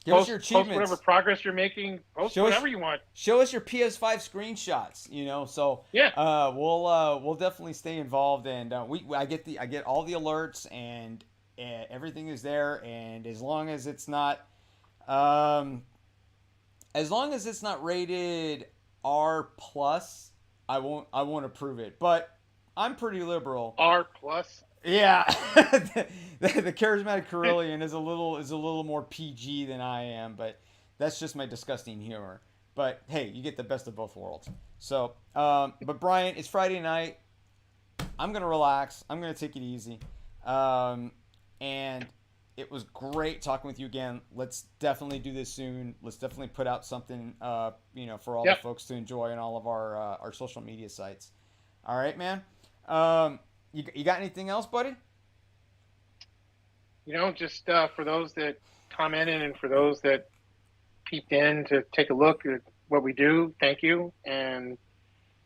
[SPEAKER 1] give us your
[SPEAKER 2] post whatever
[SPEAKER 1] achievements.
[SPEAKER 2] progress you're making, post
[SPEAKER 1] Show us
[SPEAKER 2] whatever you want.
[SPEAKER 1] show us your PS5 screenshots. You know, so
[SPEAKER 2] Yeah,
[SPEAKER 1] we'll definitely stay involved, and I get all the alerts, and everything is there, and um, as long as it's not rated R plus, I won't approve it. But I'm pretty liberal.
[SPEAKER 2] R plus.
[SPEAKER 1] Yeah, the charismatic Carillion is a little more PG than I am, but that's just my disgusting humor. But hey, you get the best of both worlds. So, but Brian, it's Friday night. I'm gonna relax. I'm gonna take it easy, and it was great talking with you again. Let's definitely do this soon. Let's definitely put out something, for all the
[SPEAKER 2] Yep.
[SPEAKER 1] folks to enjoy on all of our social media sites. All right, man. You got anything else, buddy?
[SPEAKER 2] Just for those that commented and for those that peeped in to take a look at what we do, thank you. And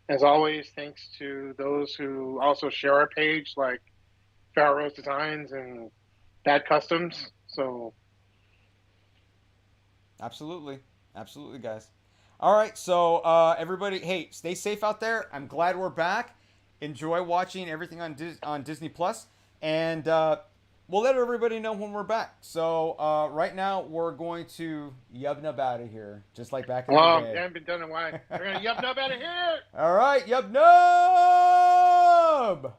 [SPEAKER 2] as always, thanks to those who also share our page, like Farrell Rose Designs and Bad Customs. So,
[SPEAKER 1] Absolutely, absolutely, guys. All right, so everybody, hey, stay safe out there. I'm glad we're back. Enjoy watching everything on Disney Plus, and we'll let everybody know when we're back. So right now we're going to yub nub out of here, just like back in the
[SPEAKER 2] well,
[SPEAKER 1] day.
[SPEAKER 2] they haven't been done in a while. We're gonna yup nub out of here.
[SPEAKER 1] All right, yub nub.